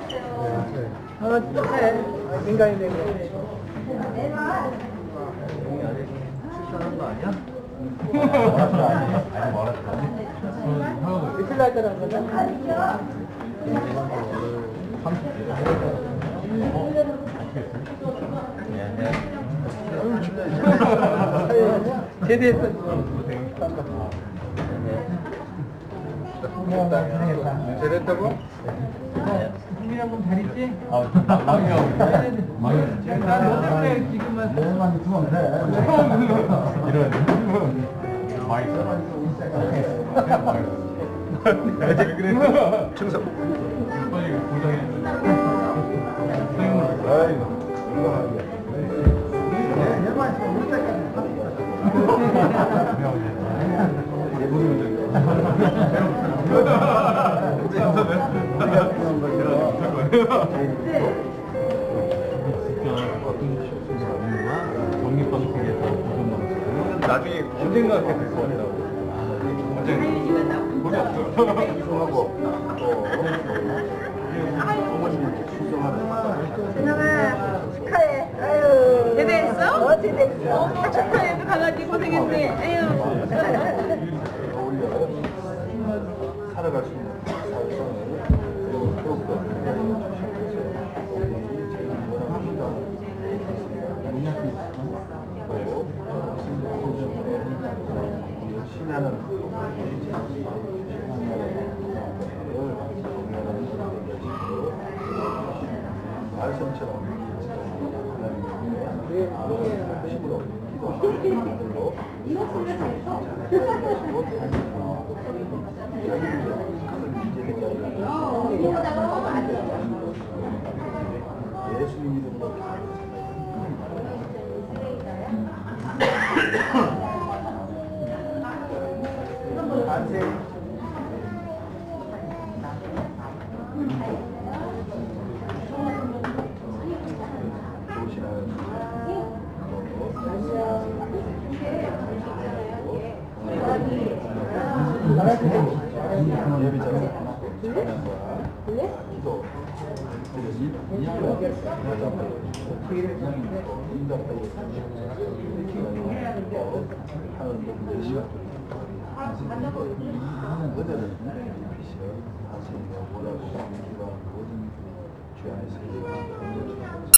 네. 민간이 되고. 출산한 거 아니야? 며칠 날 때라는 거냐? 제대했어. 제대했다고? 한번 잘 있지? 망이라고 그래. 너 때문에 지금은 내만 있으면 돼. 이런 망이 왜 그래? 충성. 빨리 고정해. 아이고, 이거 하게. 내만 있으면 올 때까지 나중에 언젠가 그렇게 될 것 같다고. 언젠가. 수하고 또 어머님한테 수정하는 준영아 축하해. 아유. 제대했어? 제대했어. 축하해. 그 강아지 고생했네. 아유. 어울려 살아갈 수 있는 사회성을 그리고 교육도 열심히 하는 말씀처럼 하나님의 힘으로 기도하고 예수님 이름으로 하나님의 뭐라고 기도하는 모든 죄 안에서